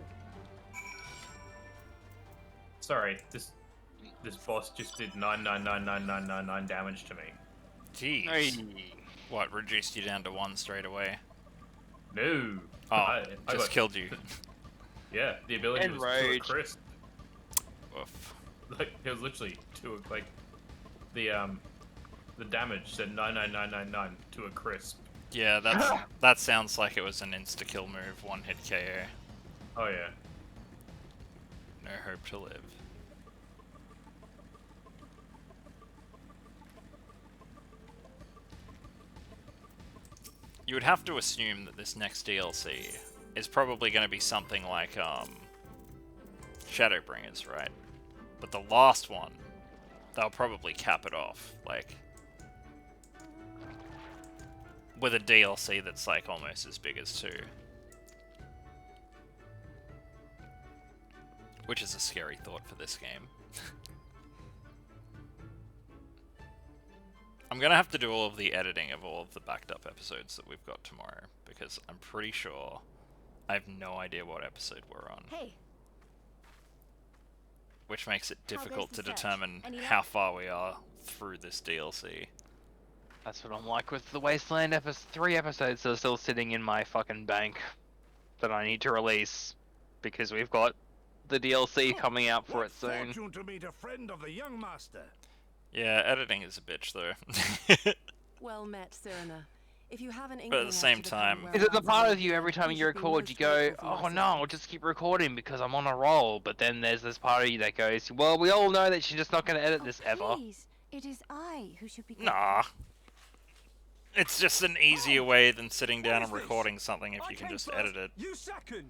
Sorry, this boss just did 9999999 damage to me. Jeez. Hey. What, reduced you down to 1 straight away? No! Oh, I just got- killed you. Yeah, the ability And was to a rage. crisp. Oof. Like, it was literally to a, like, the damage said 99999 to a crisp. Yeah, that sounds like it was an insta-kill move, 1-hit KO. Oh yeah. No hope to live. You would have to assume that this next DLC is probably going to be something like, Shadowbringers, right? But the last one, they'll probably cap it off, like, with a DLC that's, like, almost as big as 2. Which is a scary thought for this game. I'm gonna have to do all of the editing of all of the backed up episodes that we've got tomorrow, because I'm pretty sure I have no idea what episode we're on. Hey, Which makes it How goes difficult the to search? determine Any luck? how far we are through this DLC. That's what I'm like with the Wasteland 3 episodes that are still sitting in my fucking bank that I need to release because we've got the DLC coming out for it soon. To meet a friend of the young master. Yeah, editing is a bitch though. Well met, Cyrena. If you have an But at the same inkling as to the current time- Is it the whereabouts part of of you every time you should be record most you go, grateful for oh your no, I'll assistance. just keep recording because I'm on a roll, but then there's this part of you that goes, well, we all know that she's just not going to edit this ever. Please, it is I who should be. Nah. It's just an easier way than sitting down and recording something if you can just edit it. You second.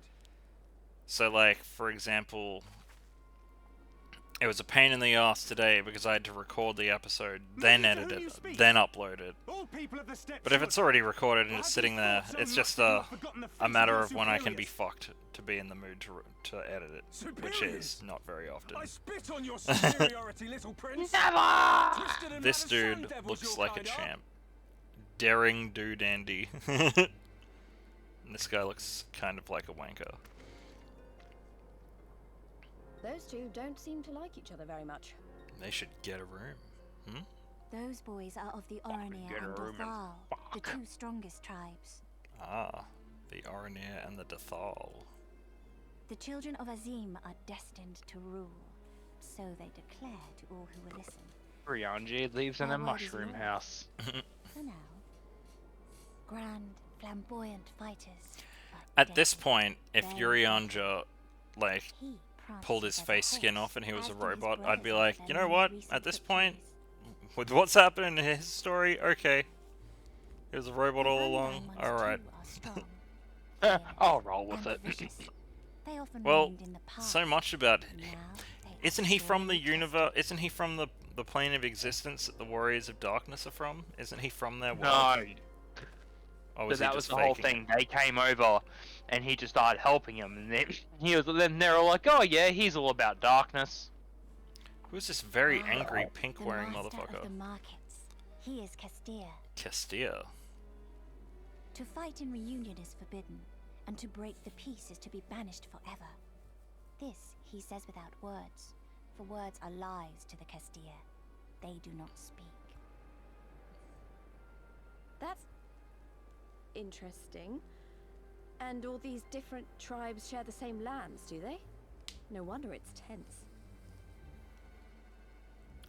So, like, for example, it was a pain in the ass today because I had to record the episode, then edit it, then upload it. All people of the steppes. But if it's already recorded and it's sitting there, it's just a matter of when I can be fucked to be in the mood to edit it, which is not very often. I spit on your superiority, little prince. Never! Twisted and This mad as sun dude devils looks your like a kind are. champ. Daring dude Andy. And this guy looks kind of like a wanker. Those two don't seem to like each other very much. They should get a room. Hmm? Those boys are of the Oranir get a and room and Dothal, the fuck. two strongest tribes. Ah, the Oranir and the Dothal. The children of Azim are destined to rule, so they declare to all who will listen. Ryanji lives in My a word is mushroom law. house. For now, grand, flamboyant fighters. At this point, if Urianja, like, He pulled his prances face as a skin horse, off and he was as a did his robot, I'd brothers be in like, their you know many what? recent At this point, victories. with what's happened in his story, okay. He was a robot all The along. undying ones Alright. too are strong, fierce, I'll roll with and it. vicious. They often Well, reigned in the past. so much about... Now they Isn't are he from the sorely tested. universe? Isn't he from the plane of existence that the Warriors of Darkness are from? Isn't he from their world? No, Or but was he that was just the whole faking thing. They came over, and he just started helping him, and then they're all like, "Oh yeah, he's all about darkness." it? Who's this very Ah, angry the pink-wearing master motherfucker? Of the markets. He is Castir. Castia. To fight in reunion is forbidden, and to break the peace is to be banished forever. This he says without words, for words are lies to the Castir. They do not speak. That's interesting. And all these different tribes share the same lands, do they? No wonder it's tense.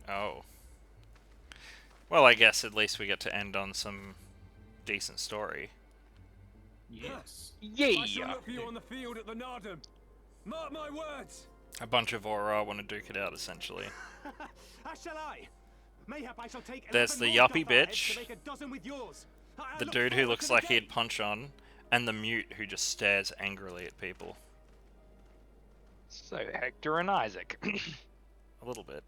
Oh. Well, I guess at least we get to end on some decent story. Yes. I shall Yeah. look for you on the field at the Nardum. Mark my words. A bunch of Aura want to duke it out, essentially. As shall I. Mayhap I shall take There's 11 the more yuppie Gothards bitch, to make a dozen with yours. I the look dude who forward looks to the like day. he'd punch on, and the mute who just stares angrily at people. So Hector and Isaac. A little bit.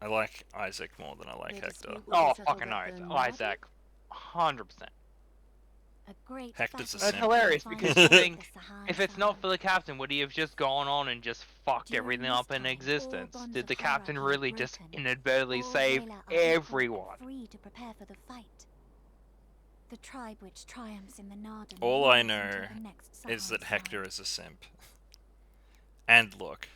I like Isaac more than I like Their Hector. dispute will Oh, be settled fucking at oath. the Isaac. 100%. A great Hector's a battle That's simp. hilarious finds because the you think, Sahan if it's not Sahan. for the captain, would he have just gone on and just fucked During everything this up in time, all existence? bonds Did of the hierarchy captain are really just broken. inadvertently All save Whaler are equal and everyone? free to prepare for the fight. The tribe which triumphs in the Nardum All I moves know into the next is that Sahan Hector Sahan. is a simp. And look,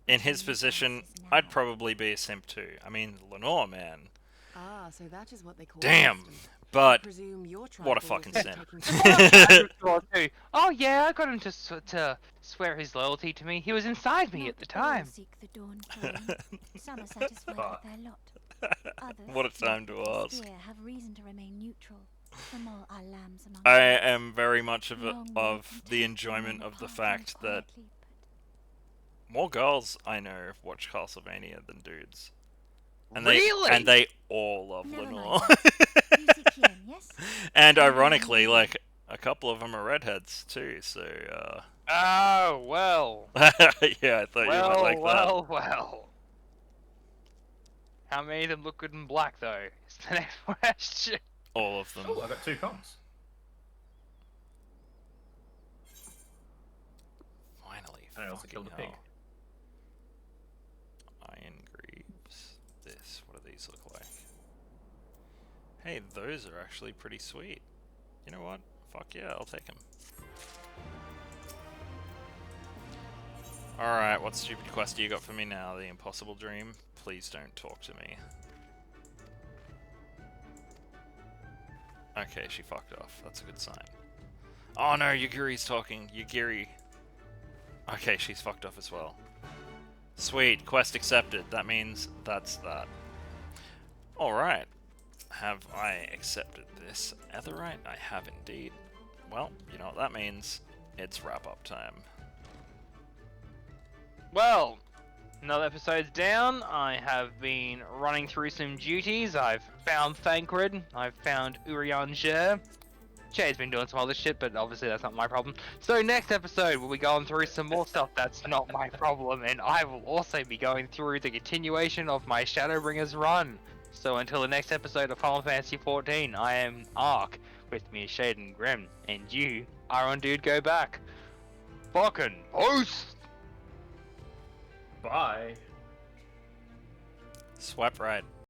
in his position, I'd probably be a simp too. I mean, Lenore, man. Ah, so that is what they call Damn. custom. But Presume your tribe what a will fucking also be simp. taking Oh yeah, I got him to swear his loyalty to me. He was inside me Not at the all time. seek the dawn throne. Some are satisfied with their lot. Others, What a time to like ask. Castia, have reason to remain neutral. From all our lambs among I them. am very much of Long may the content enjoyment reign of the apart fact and that quietly, more girls I know watch Castlevania than dudes. And Really? they all love Never Lenore. mind. You seek Kieran, yes? And ironically, like, a couple of them are redheads too, so, Oh well. yeah, I thought you might like Well. How many of them look good in black though? Is the next question. that. All of them. Oh, I got 2 comps. Finally, And I also killed a pig. hell. Iron Greaves. This, what do these look like? Hey, those are actually pretty sweet. You know what? Fuck yeah, I'll take them. Alright, what stupid quest do you got for me now? The impossible dream? Please don't talk to me. Okay, she fucked off. That's a good sign. Oh no, Yugiri's talking. Yugiri. Okay, she's fucked off as well. Sweet, quest accepted. That means that's that. Alright. Have I accepted this Etherite? I have indeed. Well, you know what that means. It's wrap-up time. Well, another episode's down. I have been running through some duties. I've found Thancred. I've found Urian Jer. Jay's been doing some other shit, but obviously that's not my problem. So next episode, we'll be going through some more stuff that's not my problem, and I will also be going through the continuation of my Shadowbringers run. So until the next episode of Final Fantasy XIV, I am Ark. With me is Shaden Grim, and you are on DudeGoBack. Fucking post! Bye. Swipe right.